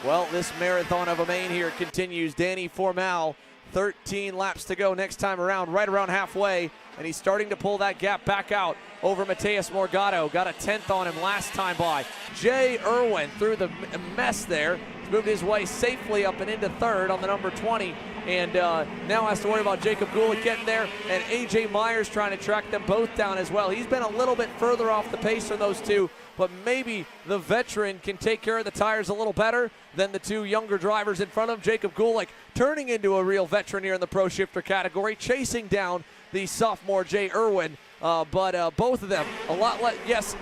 Well, this marathon of a main here continues. Danny Formal, 13 laps to go next time around, right around halfway, and he's starting to pull that gap back out over Mateus Morgado. Got a 10th on him last time by. Jay Irwin through the mess there, moved his way safely up and into 3rd on the number 20, and now has to worry about Jacob Gulick getting there, and AJ Myers trying to track them both down as well. He's been a little bit further off the pace than those 2, but maybe the veteran can take care of the tires a little better than the 2 younger drivers in front of him. Jacob Gulick turning into a real veteran here in the Pro Shifter category, chasing down the sophomore Jay Irwin, but both of them a lot less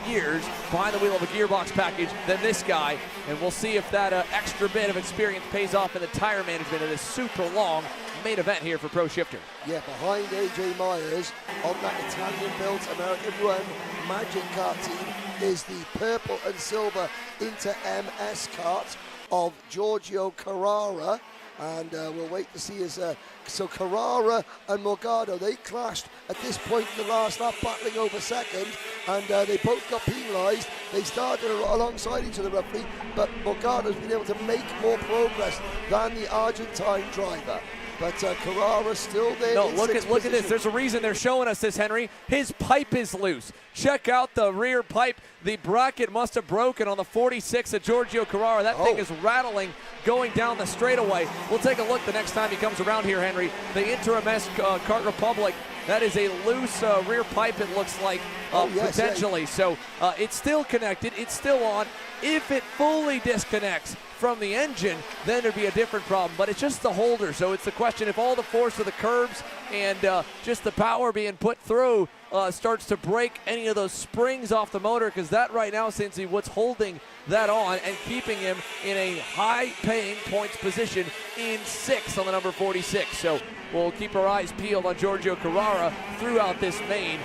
years behind the wheel of a gearbox package than this guy, and we'll see if that extra bit of experience pays off in the tire management of this super long main event here for Pro Shifter. Yeah, behind AJ Myers on that Italian-built American-run Magic Kart team is the purple and silver Inter MS kart of Giorgio Carrara, and we'll wait to see his so Carrara and Morgado, they clashed at this point in the last lap, battling over second, and they both got penalised. They started alongside each other roughly, but Morgado's been able to make more progress than the Argentine driver. But Carrara's still there. No, look at this. There's a reason they're showing us this, Henry. His pipe is loose. Check out the rear pipe. The bracket must have broken on the 46 of Giorgio Carrara. That thing is rattling going down the straightaway. We'll take a look the next time he comes around here, Henry. The Interim S Kart Republic. That is a loose rear pipe, it looks like, potentially. So it's still connected. It's still on. If it fully disconnects from the engine, then there'd be a different problem. But it's just the holder. So it's the question if all the force of the curbs and just the power being put through starts to break any of those springs off the motor, because that right now seems to be what's holding that on and keeping him in a high-paying points position in 6th on the number 46. So we'll keep our eyes peeled on Giorgio Carrara throughout this main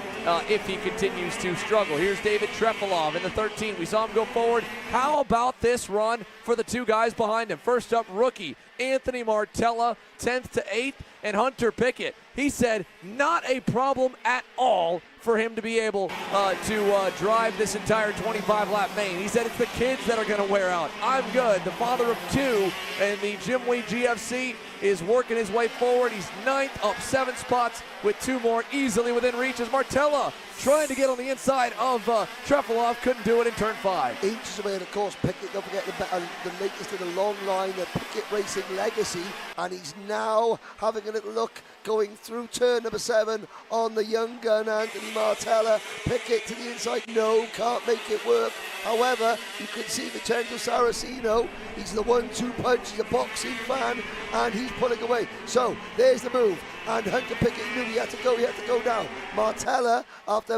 if he continues to struggle. Here's David Trefilov in the 13. We saw him go forward. How about this run for the two guys behind him? First up, rookie Anthony Martella, 10th to 8th, and Hunter Pickett. He said not a problem at all for him to be able to drive this entire 25-lap main. He said it's the kids that are going to wear out. I'm good. The father of 2 and the Jim Wee GFC is working his way forward. He's 9th, up 7 spots with 2 more easily within reach as Martella trying to get on the inside of Trefilov. Couldn't do it in turn 5. Inches away, and of course Pickett, don't forget the latest in the long line, the Pickett Racing legacy, and he's now having a little look going through turn number 7 on the young gun Anthony Martella. Pickett to the inside, no, can't make it work. However, you can see Vincenzo Saraceno, he's the 1-2 punch, he's a boxing fan, and he's pulling away. So there's the move, and Hunter Pickett knew he had to go now. Martella, after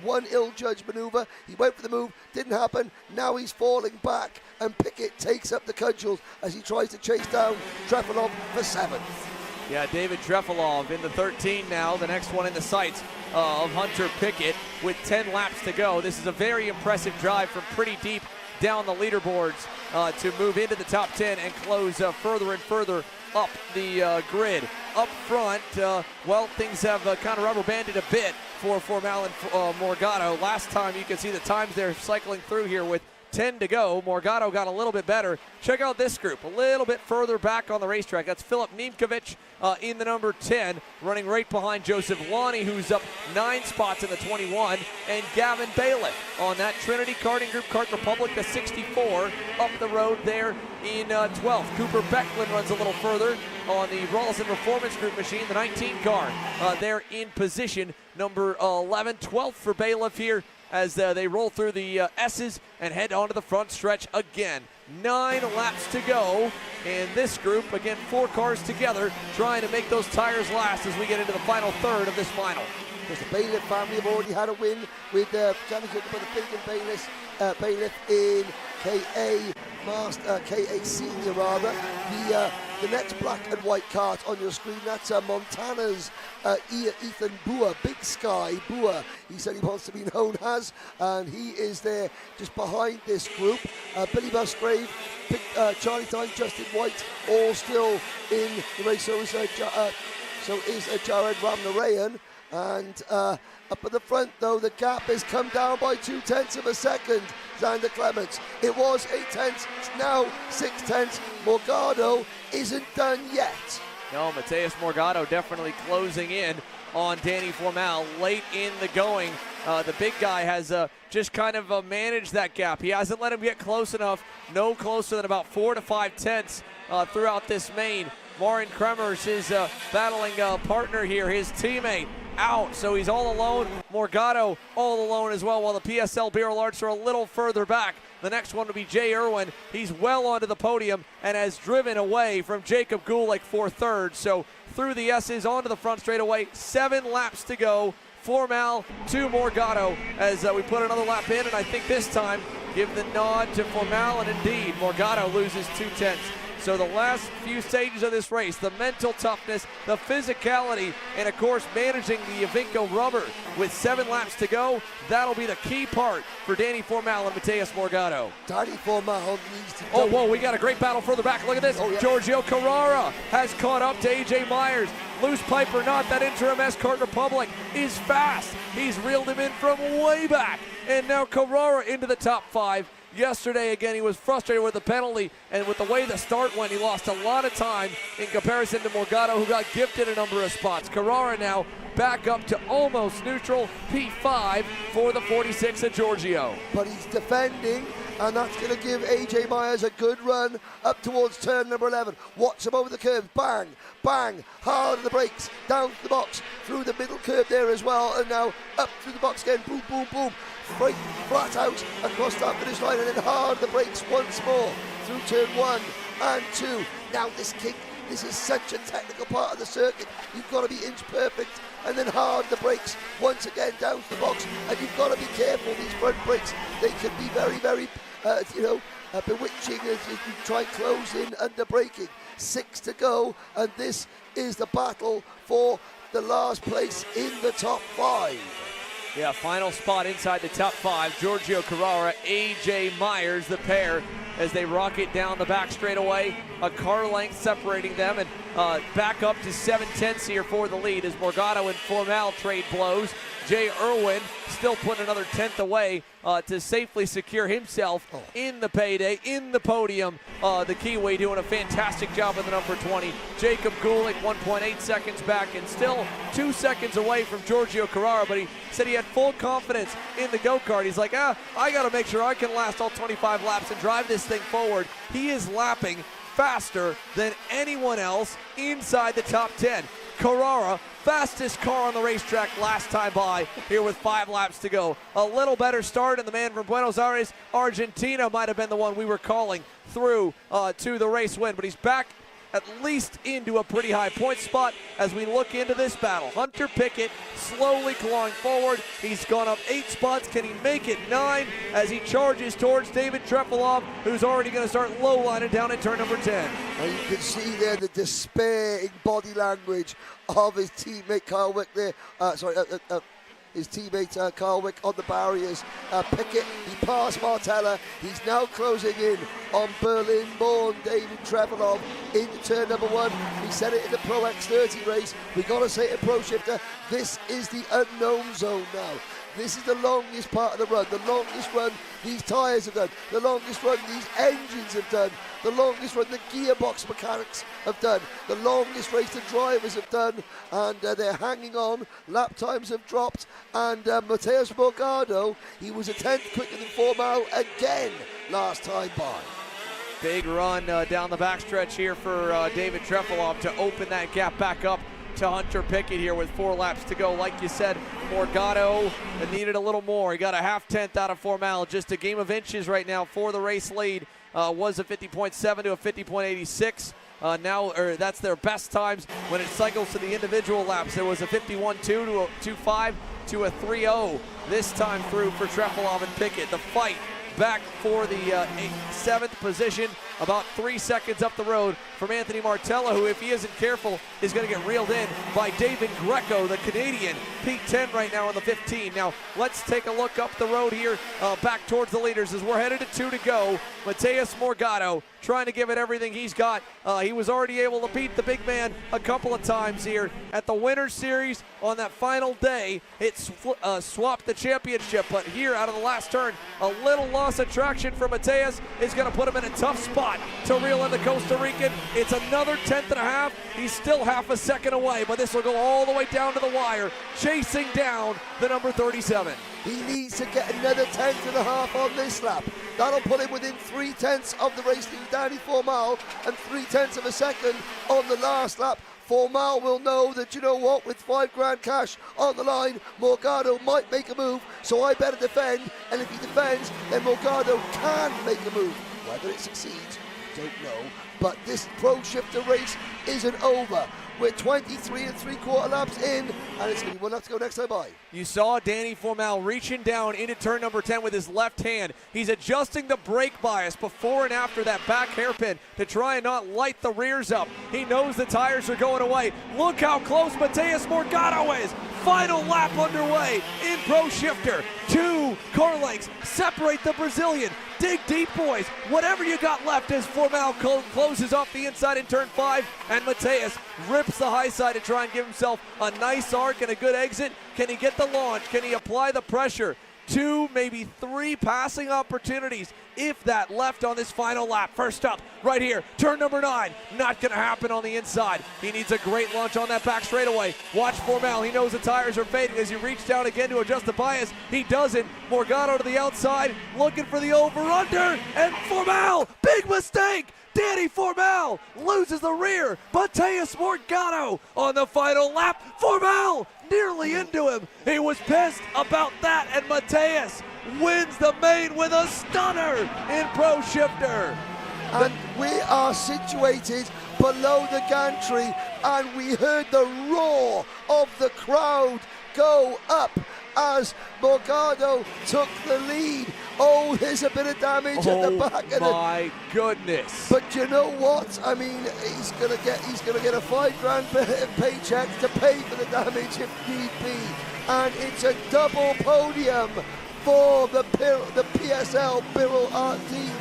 one ill-judged maneuver, he went for the move, didn't happen, now he's falling back, and Pickett takes up the cudgels as he tries to chase down Trefilov for 7th. Yeah, David Trefilov in the 13 now, the next one in the sights of Hunter Pickett with 10 laps to go. This is a very impressive drive from pretty deep down the leaderboards to move into the top 10 and close further and further up the grid. Up front, well, things have kind of rubber banded a bit for Formal and Morgado. Last time you can see the times they're cycling through here with 10 to go. Morgado got a little bit better. Check out this group a little bit further back on the racetrack. That's Filip Nemkovic in the number 10, running right behind Joseph Lonnie, who's up 9 spots in the 21, and Gavin Bailiff on that Trinity Karting Group Kart Republic, the 64, up the road there in 12th. Cooper Becklin runs a little further on the Rollison Performance Group machine, the 19 car. They're in position number 11, 12th for Bailiff here as they roll through the S's and head onto the front stretch again. 9 laps to go, and this group, again, 4 cars together, trying to make those tires last as we get into the final third of this final. Because the Bailiff family have already had a win with championship for the Finnegan Bailiff in KA Senior rather. The next black and white cart on your screen, that's Montana's Ethan Boer, Big Sky Boer. He said he wants to be known as, and he is there just behind this group. Billy Musgrave, Charlie Time, Justin White, all still in the race. So is Jared Ramnarayan. And up at the front, though, the gap has come down by 0.2 of a second. Xander Clements. It was 0.8, it's now 0.6. Morgado isn't done yet. No, Mateus Morgado definitely closing in on Danny Formal late in the going. The big guy has just kind of managed that gap. He hasn't let him get close enough, no closer than about 4 to 5 tenths throughout this main. Marin Kremers, his battling partner here, his teammate, out, so he's all alone. Morgado all alone as well, while the PSL Beer Alerts are a little further back. The next one will be Jay Irwin. He's well onto the podium and has driven away from Jacob Gulick for 3rd. So through the S's onto the front straightaway, 7 laps to go. Formal to Morgado as we put another lap in, and I think this time give the nod to Formal, and indeed Morgado loses 0.2. So the last few stages of this race, the mental toughness, the physicality, and of course managing the Ivinco rubber with 7 laps to go, that'll be the key part for Danny Formal and Mateus Morgado. Danny Formal needs to... Oh, whoa, we got a great battle further back. Look at this. Oh, yeah. Giorgio Carrara has caught up to AJ Myers. Loose pipe or not, that Interim S Kart Republic is fast. He's reeled him in from way back. And now Carrara into the top 5. yesterday. Again, he was frustrated with the penalty, and with the way the start went, he lost a lot of time in comparison to Morgado, who got gifted a number of spots. Carrara now back up to almost neutral, P5 for the 46 of Giorgio. But he's defending, and that's going to give AJ Myers a good run up towards turn number 11. Watch him over the curve. Bang, bang, hard on the brakes, down to the box, through the middle curve there as well, and now up through the box again. Boom, boom, boom. Right, flat out across that finish line, and then hard the brakes once more through turn 1 and 2. Now this kick, this is such a technical part of the circuit. You've got to be inch perfect, and then hard the brakes once again down to the box, and you've got to be careful. These front brakes, they can be very, very bewitching as you try and close in under braking. 6 to go, and this is the battle for the last place in the top 5. Yeah, final spot inside the top 5. Giorgio Carrara, AJ Myers, the pair, as they rocket down the back straightaway. A car length separating them, and back up to 7/10 here for the lead as Morgado and Formal trade blows. Jay Irwin still putting another 10th away to safely secure himself in the payday, in the podium. The Kiwi doing a fantastic job with the number 20. Jacob Gulick 1.8 seconds back, and still 2 seconds away from Giorgio Carrara, but he said he had full confidence in the go-kart. He's like, I got to make sure I can last all 25 laps and drive this thing forward. He is lapping faster than anyone else inside the top 10. Carrara, fastest car on the racetrack last time by, here with 5 laps to go. A little better start, and the man from Buenos Aires, Argentina, might have been the one we were calling through to the race win, but he's back at least into a pretty high point spot as we look into this battle. Hunter Pickett slowly clawing forward. He's gone up 8 spots. Can he make it 9 as he charges towards David Trefilov, who's already going to start low lining down at turn number 10. And you can see there the despair in body language of his teammate Carl Wick there. His teammate Carl Wick on the barriers. Pickett, he passed Martella. He's now closing in on Berlin-born David Trefilov into turn number 1. He said it in the Pro X30 race. We got to say it in Pro Shifter, this is the unknown zone now. This is the longest part of the run, the longest run these tyres have done, the longest run these engines have done, the longest run the gearbox mechanics have done, the longest race the drivers have done, and they're hanging on. Lap times have dropped, and Mateus Morgado, he was a 10th quicker than Formal again last time by. Big run down the backstretch here for David Trefilov to open that gap back up to Hunter Pickett here with 4 laps to go. Like you said, Morgado needed a little more. He got a half 10th out of Formal. Just a game of inches right now for the race lead. Was a 50.7 to a 50.86. That's their best times when it cycles to the individual laps. There was a 51.2 to a 2.5 to a 3.0 this time through for Trefilov and Pickett. The fight back for the 7th position, about 3 seconds up the road from Anthony Martella, who, if he isn't careful, is going to get reeled in by David Greco, the Canadian, P10 right now on the 15. Now, let's take a look up the road here, back towards the leaders as we're headed to 2 to go. Mateus Morgado trying to give it everything he's got. He was already able to beat the big man a couple of times here at the Winter Series on that final day. It swapped the championship, but here out of the last turn, a little loss of traction for Mateus is going to put him in a tough spot to reel in the Costa Rican. It's another 10th and a half. He's still half a second away, but this will go all the way down to the wire, chasing down the number 37. He needs to get another 10th and a half on this lap. That'll put him within 3/10 of the race lead, Danny Formal, and 3/10 of a second on the last lap. Formal will know that, you know what, with $5,000 cash on the line, Morgado might make a move, so I better defend, and if he defends, then Morgado can make a move. Whether it succeeds, don't know, but this Pro Shifter race isn't over. We're 23 3/4 laps in, and it's going to be 1 lap to go next time by. You saw Danny Formal reaching down into turn number 10 with his left hand. He's adjusting the brake bias before and after that back hairpin to try and not light the rears up. He knows the tires are going away. Look how close Mateus Morgado is. Final lap underway in Pro Shifter. 2 car lengths separate the Brazilian. Dig deep, boys. Whatever you got left as Formal closes off the inside in turn 5, and Mateus rips the high side to try and give himself a nice arc and a good exit. Can he get the launch? Can he apply the pressure? 2, maybe 3 passing opportunities, if that, left on this final lap. First up, right here, turn number 9. Not going to happen on the inside. He needs a great launch on that back straightaway. Watch Formal. He knows the tires are fading as he reaches down again to adjust the bias. He doesn't. Morgado to the outside, looking for the over-under, and Formal, big mistake! Danny Formal loses the rear. Mateus Morgado on the final lap. Formal nearly into him. He was pissed about that, and Mateus wins the main with a stunner in Pro Shifter. And we are situated below the gantry, and we heard the roar of the crowd go up as Morgado took the lead. Oh, there's a bit of damage at the back. Oh my goodness! But you know what? I mean, he's gonna get a $5,000 paycheck to pay for the damage if need be, and it's a double podium for the PSL Birrell Art team,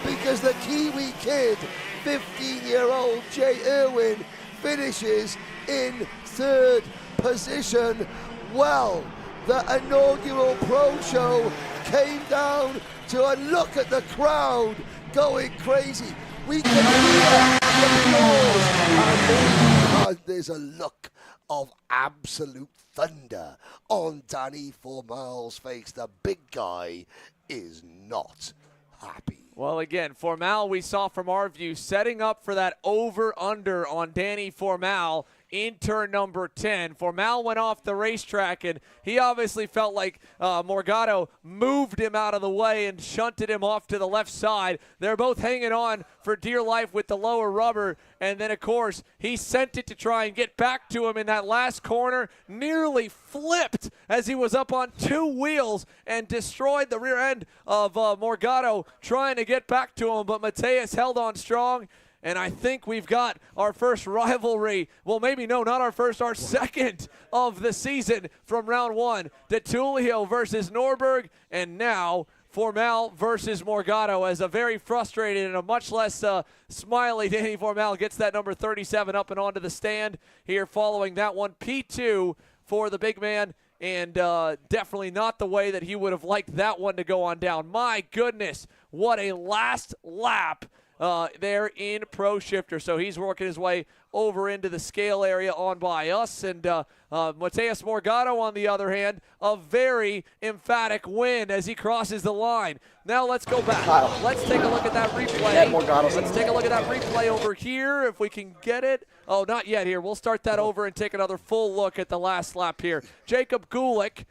because the Kiwi kid, 15-year-old Jay Irwin, finishes in 3rd position. Well, the inaugural Pro Show came down to a look at the crowd going crazy. We can hear the applause, and there's a look of absolute thunder on Danny Formal's face. The big guy is not happy. Well, again, Formal, we saw from our view, setting up for that over-under on Danny Formal in turn number 10. Formal went off the racetrack, and he obviously felt like Morgado moved him out of the way and shunted him off to the left side. They're both hanging on for dear life with the lower rubber, and then, of course, he sent it to try and get back to him in that last corner, nearly flipped as he was up on 2 wheels and destroyed the rear end of Morgado trying to get back to him, but Mateus held on strong. And I think we've got our first rivalry. Well, maybe no, not our first, our second of the season from round 1. DeTulio versus Norberg, and now Formal versus Morgado, as a very frustrated and a much less smiley Danny Formal gets that number 37 up and onto the stand here following that one. P2 for the big man, and definitely not the way that he would have liked that one to go on down. My goodness, what a last lap there in Pro Shifter. So he's working his way over into the scale area on by us. And Mateus Morgado, on the other hand, a very emphatic win as he crosses the line. Now let's go back. Let's take a look at that replay. Let's take a look at that replay over here if we can get it. Oh, not yet here. We'll start that over and take another full look at the last lap here. Jacob Gulick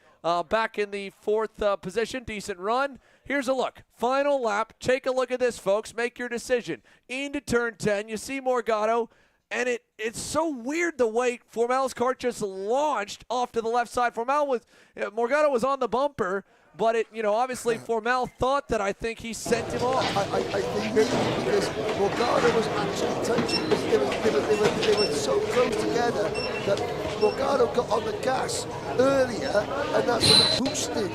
back in the 4th position. Decent run. Here's a look. Final lap. Take a look at this, folks. Make your decision. Into turn 10. You see Morgado, and it's so weird the way Formal's kart just launched off to the left side. Morgado was on the bumper, but obviously Formal thought that. I think he sent him off. I think maybe because Morgado was actually touching. They were so close together that Morgado got on the gas earlier, and that sort of boosted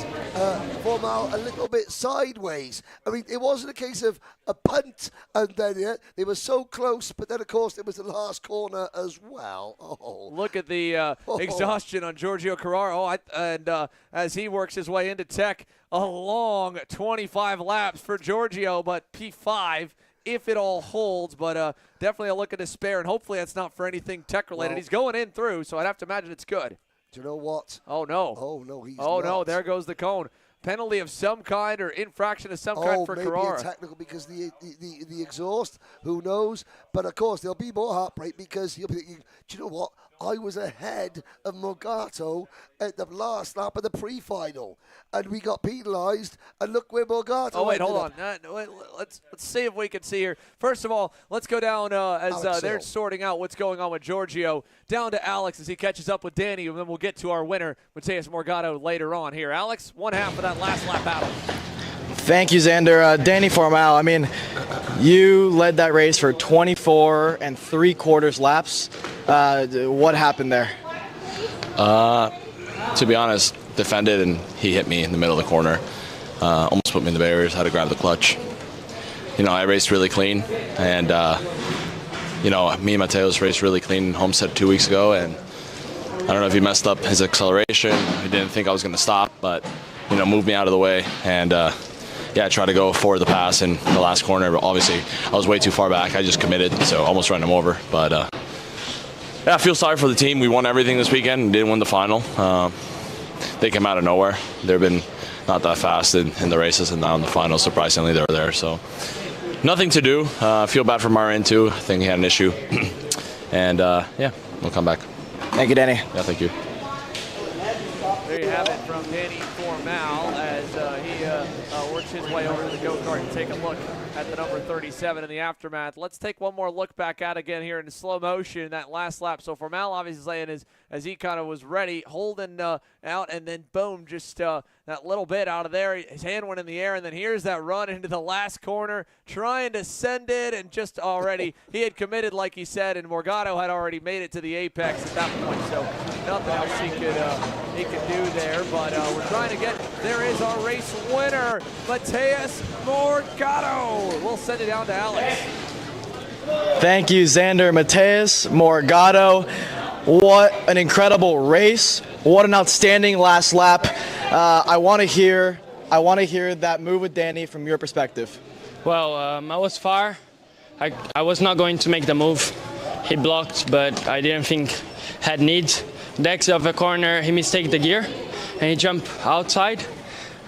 Formal a little bit sideways. I mean, it wasn't a case of a punt, and then they were so close, but then, of course, it was the last corner as well. Oh. Look at the exhaustion on Giorgio Carraro, and as he works his way into tech, a long 25 laps for Giorgio, but P5 if it all holds, but definitely a look at his spare, and hopefully that's not for anything tech-related. Well, he's going in through, so I'd have to imagine it's good. Do you know what? Oh, no. Oh, no, he's Oh, not. no, there goes the cone. Penalty of some kind or infraction of some kind for Carrara. Oh, maybe a technical because the exhaust, who knows? But, of course, there'll be more heartbreak because he'll be thinking, do you know what? I was ahead of Morgado at the last lap of the pre-final, and we got penalised, and look where Morgado Oh, wait, hold ended on. up. Let's see if we can see here. First of all, let's go down as they're sorting out what's going on with Giorgio, down to Alex as he catches up with Danny, and then we'll get to our winner, Mateus Morgado, later on here. Alex, one half of that last lap battle. Thank you, Xander. Danny Formal, I mean, you led that race for 24 3/4 laps. What happened there? To be honest, defended, and he hit me in the middle of the corner. Almost put me in the barriers, had to grab the clutch. I raced really clean, and me and Mateus raced really clean in Homestead 2 weeks ago, and I don't know if he messed up his acceleration. He didn't think I was going to stop, but moved me out of the way and yeah, try to go for the pass in the last corner. But obviously, I was way too far back. I just committed, so almost ran him over. But yeah, I feel sorry for the team. We won everything this weekend and didn't win the final. They came out of nowhere. They've been not that fast in the races, and now in the final, surprisingly, they're there. So nothing to do. I feel bad for Marin too. I think he had an issue. And yeah, we'll come back. Thank you, Danny. Yeah, thank you. There you have it from Danny Formal as he works his way over to the go-kart and take a look at the number 37 in the aftermath. Let's take one more look back at again here in slow motion, that last lap. So Formal obviously saying as he kind of was ready, holding out, and then boom, just that little bit out of there. His hand went in the air, and then here's that run into the last corner, trying to send it, and just already he had committed, like he said, and Morgado had already made it to the apex at that point. So nothing else he could do there. But we're trying to get. There is our race winner, Mateus Morgado. We'll send it down to Alex. Thank you, Xander. Mateus Morgado. What an incredible race. What an outstanding last lap. I want to hear that move with Danny from your perspective. Well, I was far. I was not going to make the move. He blocked, but I didn't think had need. The exit of the corner, he mistaked the gear, and he jumped outside.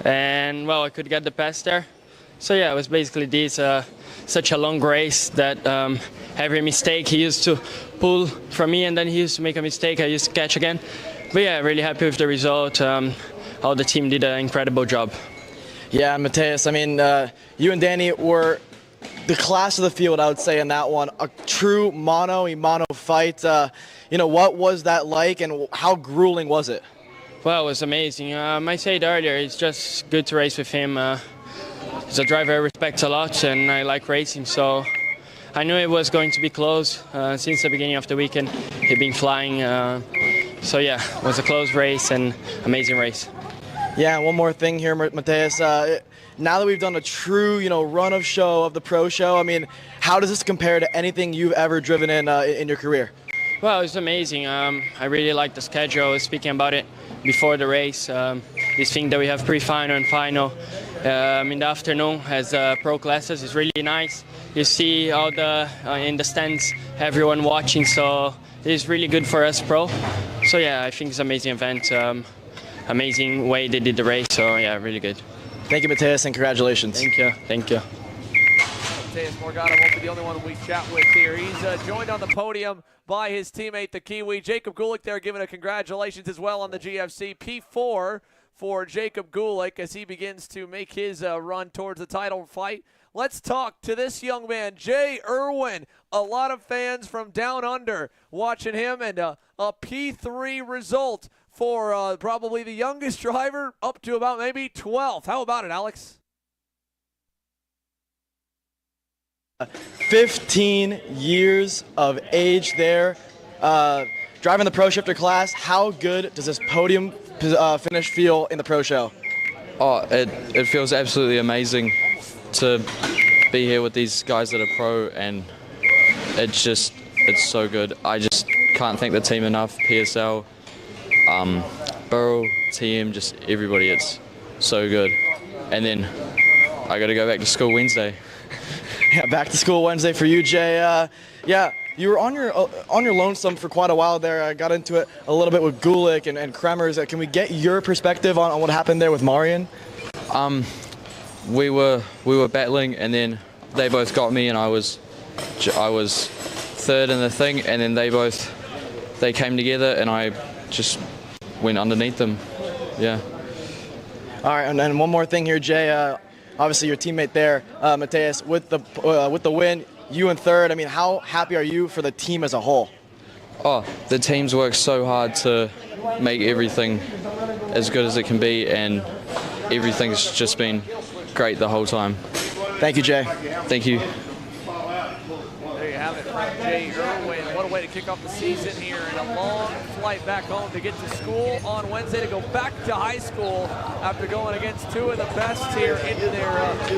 And well, I could get the pass there. So yeah, it was basically this. Such a long race that every mistake he used to pull from me, and then he used to make a mistake, I used to catch again. But yeah, really happy with the result. All the team did an incredible job. Yeah, Mateus, I mean, you and Danny were the class of the field, I would say, in that one. A true mano-a-mano fight. What was that like, and how grueling was it? Well, it was amazing. I said earlier, it's just good to race with him. He's a driver I respect a lot, and I like racing, so I knew it was going to be close. Since the beginning of the weekend, he'd been flying. So yeah, it was a close race and amazing race. Yeah, one more thing here, Mateus. Now that we've done a true, run of show of the pro show, I mean, how does this compare to anything you've ever driven in your career? Well, it's amazing. I really like the schedule. I was speaking about it before the race. This thing that we have pre-final and final in the afternoon as pro classes is really nice. You see all the in the stands, everyone watching, so it's really good for us pro. So yeah, I think it's an amazing event, amazing way they did the race. So yeah, really good. Thank you, Mateus, and congratulations. Thank you. Thank you. Mateus Morgado won't be the only one we chat with here. He's joined on the podium by his teammate, the Kiwi. Jacob Gulick there giving a congratulations as well on the GFC. P4 for Jacob Gulick as he begins to make his run towards the title fight. Let's talk to this young man, Jay Irwin. A lot of fans from down under watching him, and a P3 result for probably the youngest driver up to about maybe 12th. How about it, Alex? 15 years of age there. Driving the Pro Shifter class, how good does this podium finish feel in the Pro Show? Oh, it feels absolutely amazing to be here with these guys that are pro, and it's so good. I just can't thank the team enough, PSL, Burrow, team, just everybody. It's so good. And then I got to go back to school Wednesday. Yeah, back to school Wednesday for you, Jay. Yeah, you were on your lonesome for quite a while there. I got into it a little bit with Gulick and Kremers. Can we get your perspective on what happened there with Marian? We were battling, and then they both got me, and I was third in the thing, and then they came together, and I just went underneath them. Yeah. All right, and then one more thing here, Jay. Obviously, your teammate there, Mateus, with the win, you in third. I mean, how happy are you for the team as a whole? Oh, the team's worked so hard to make everything as good as it can be, and everything's just been great the whole time. Thank you, Jay. Thank you. There you have it from Jay Irwin. What a way to to kick off the season here, and a long flight back home to get to school on Wednesday, to go back to high school after going against two of the best here into their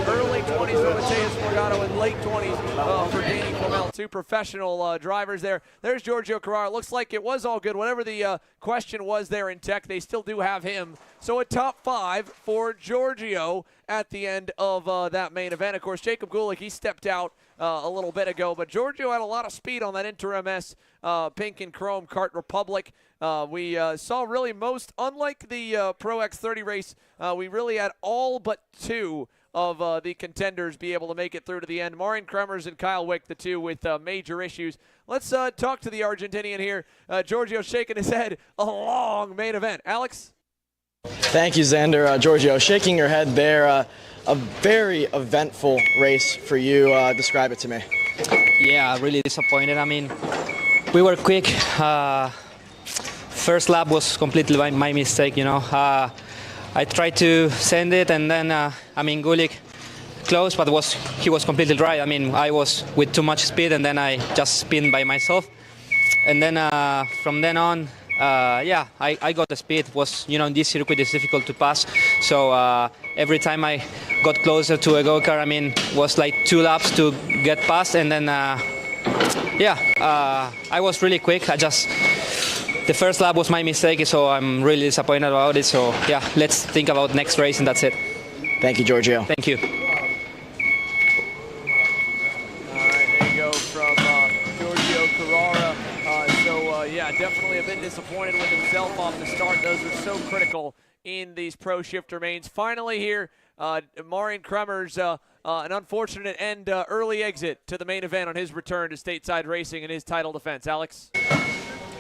early 20s for Mateus Morgado and late 20s for Danny Formel, two professional drivers there. There's Giorgio Carrara. Looks like it was all good. Whatever the question was there in tech, they still do have him. So a top 5 for Giorgio at the end of that main event. Of course, Jacob Gulick, he stepped out a little bit ago, but Giorgio had a lot of speed on that Inter-MS Pink and Chrome Kart Republic. We saw really most, unlike the Pro X30 race, we really had all but 2 of the contenders be able to make it through to the end. Marian Kremers and Kyle Wick, the 2 with major issues. Let's talk to the Argentinian here. Giorgio shaking his head. A long main event. Alex? Thank you, Xander. Giorgio, shaking your head there. A very eventful race for you. Describe it to me. Yeah, really disappointed. I mean, we were quick. First lap was completely my mistake, you know. I tried to send it, and then, Gulick close, but he was completely dry. I mean, I was with too much speed, and then I just spin by myself. And then from then on, I got the speed. It was, in this circuit it's difficult to pass. So every time I got closer to a go-kart, was like 2 laps to get past. And then, I was really quick. The first lap was my mistake, so I'm really disappointed about it. So yeah, let's think about next race, and that's it. Thank you, Giorgio. Thank you. Definitely have been disappointed with himself off the start. Those are so critical in these pro shifter mains. Finally here, Marian Kremers, an unfortunate and early exit to the main event on his return to stateside racing and his title defense. Alex?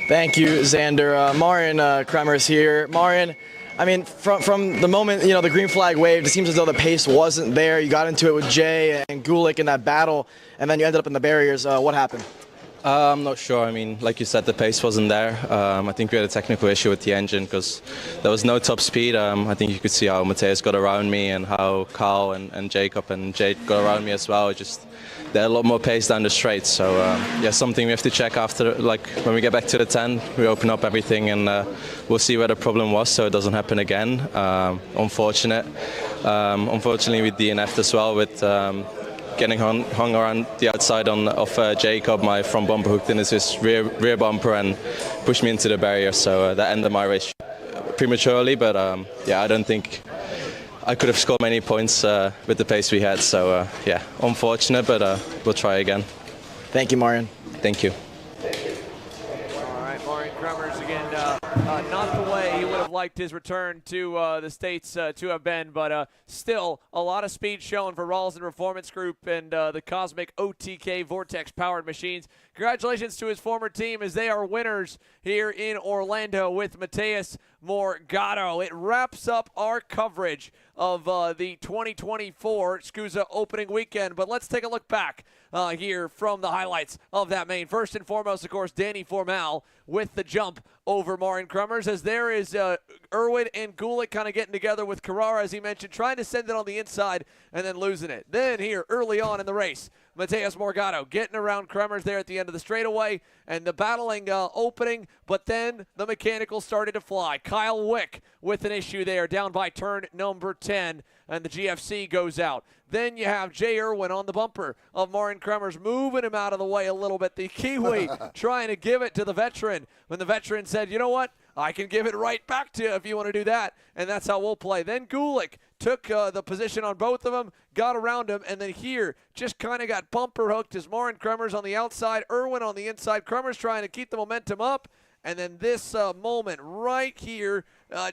Thank you, Xander. Marian Kremers here. Marian, from the moment, the green flag waved, it seems as though the pace wasn't there. You got into it with Jay and Gulick in that battle, and then you ended up in the barriers. What happened? I'm not sure. Like you said, the pace wasn't there. I think we had a technical issue with the engine because there was no top speed. I think you could see how Mateus got around me and how Carl and Jacob and Jade got around me as well. Just they had a lot more pace down the straight. So something we have to check after, like when we get back to the 10, we open up everything and we'll see where the problem was so it doesn't happen again. Unfortunately with DNF as well, with getting hung around the outside of Jacob, my front bumper hooked into his rear bumper and pushed me into the barrier. So that ended my race prematurely, but I don't think I could have scored many points with the pace we had. So unfortunate, but we'll try again. Thank you, Marian. Thank you. All right, Marian Kremers again, not the way he would have liked his return to the States to have been, but still a lot of speed shown for Rawls and Performance Group and the Cosmic OTK Vortex-powered machines. Congratulations to his former team as they are winners here in Orlando with Mateus Morgado. It wraps up our coverage of the 2024 SKUSA opening weekend, but let's take a look back here from the highlights of that main. First and foremost, of course, Danny Formal with the jump over Marian Kremers, as there is Irwin and Gulick kind of getting together with Carrara, as he mentioned, trying to send it on the inside and then losing it. Then here, early on in the race, Mateus Morgado getting around Kremers there at the end of the straightaway, and the battling opening, but then the mechanical started to fly. Kyle Wick with an issue there down by turn number 10, and the GFC goes out. Then you have Jay Irwin on the bumper of Marian Kremers, moving him out of the way a little bit. The Kiwi trying to give it to the veteran, when the veteran said, you know what, I can give it right back to you if you want to do that, and that's how we'll play. Then Gulick took the position on both of them, got around him, and then here just kind of got bumper hooked as Marian Kremers on the outside, Irwin on the inside. Kremers trying to keep the momentum up, and then this moment right here,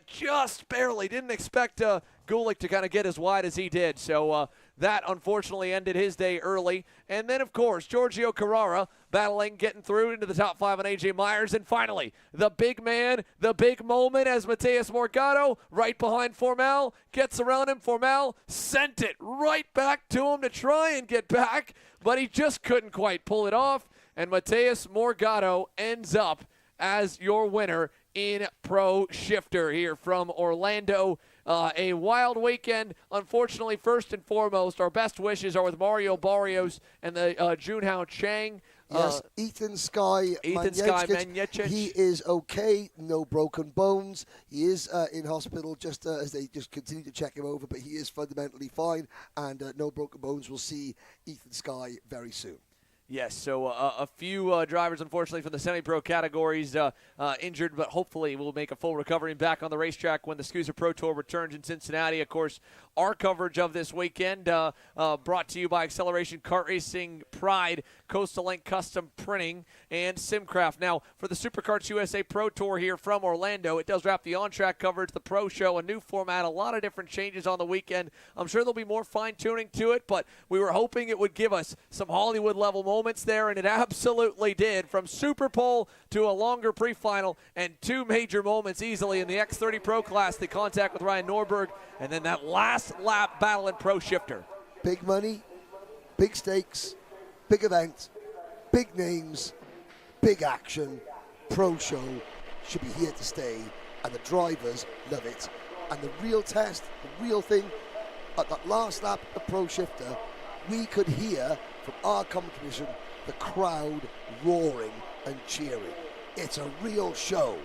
just barely, didn't expect Gulick to kind of get as wide as he did. So that unfortunately ended his day early. And then, of course, Giorgio Carrara battling, getting through into the top 5 on AJ Myers. And finally, the big man, the big moment as Mateus Morgado, right behind Formal, gets around him. Formal sent it right back to him to try and get back, but he just couldn't quite pull it off. And Mateus Morgado ends up as your winner in Pro Shifter here from Orlando. A wild weekend. Unfortunately, first and foremost, our best wishes are with Mario Barrios and the Junhao Chang. Yes, Ethan Sky Manjecic. He is okay, no broken bones. He is in hospital just as they just continue to check him over, but he is fundamentally fine, and no broken bones. We'll see Ethan Sky very soon. Yes, so a few drivers, unfortunately, from the semi-pro categories injured, but hopefully we'll make a full recovery and back on the racetrack when the SKUSA Pro Tour returns in Cincinnati. Of course, our coverage of this weekend brought to you by Acceleration Kart Racing, Pride, Coastal Link Custom Printing, and Simcraft. Now, for the SuperKarts USA Pro Tour here from Orlando, it does wrap the on-track coverage, the Pro Show, a new format, a lot of different changes on the weekend. I'm sure there'll be more fine-tuning to it, but we were hoping it would give us some Hollywood-level moments there, and it absolutely did, from Super Pole to a longer pre-final, and two major moments easily in the X30 Pro class, the contact with Ryan Norberg, and then that last lap battle in Pro Shifter. Big money, big stakes, big event, big names, big action. Pro Show should be here to stay, and the drivers love it. And the real test, the real thing, at that last lap of Pro Shifter, we could hear from our competition the crowd roaring and cheering. It's a real show.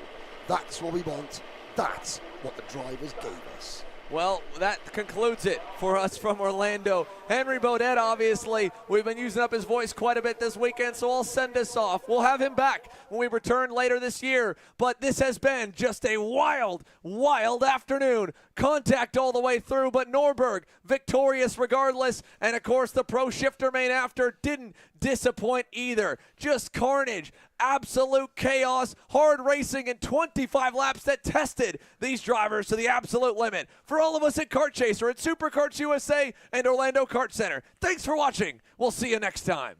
That's what we want. That's what the drivers gave us. Well, that concludes it for us from Orlando. Henry Baudet, obviously, we've been using up his voice quite a bit this weekend, so I'll send us off. We'll have him back when we return later this year, but this has been just a wild, wild afternoon. Contact all the way through, but Norberg victorious regardless, and of course the Pro Shifter main after didn't disappoint either. Just carnage, absolute chaos, hard racing, and 25 laps that tested these drivers to the absolute limit. For all of us at Kart Chaser, at SuperKarts USA and Orlando Kart Center, thanks for watching. We'll see you next time.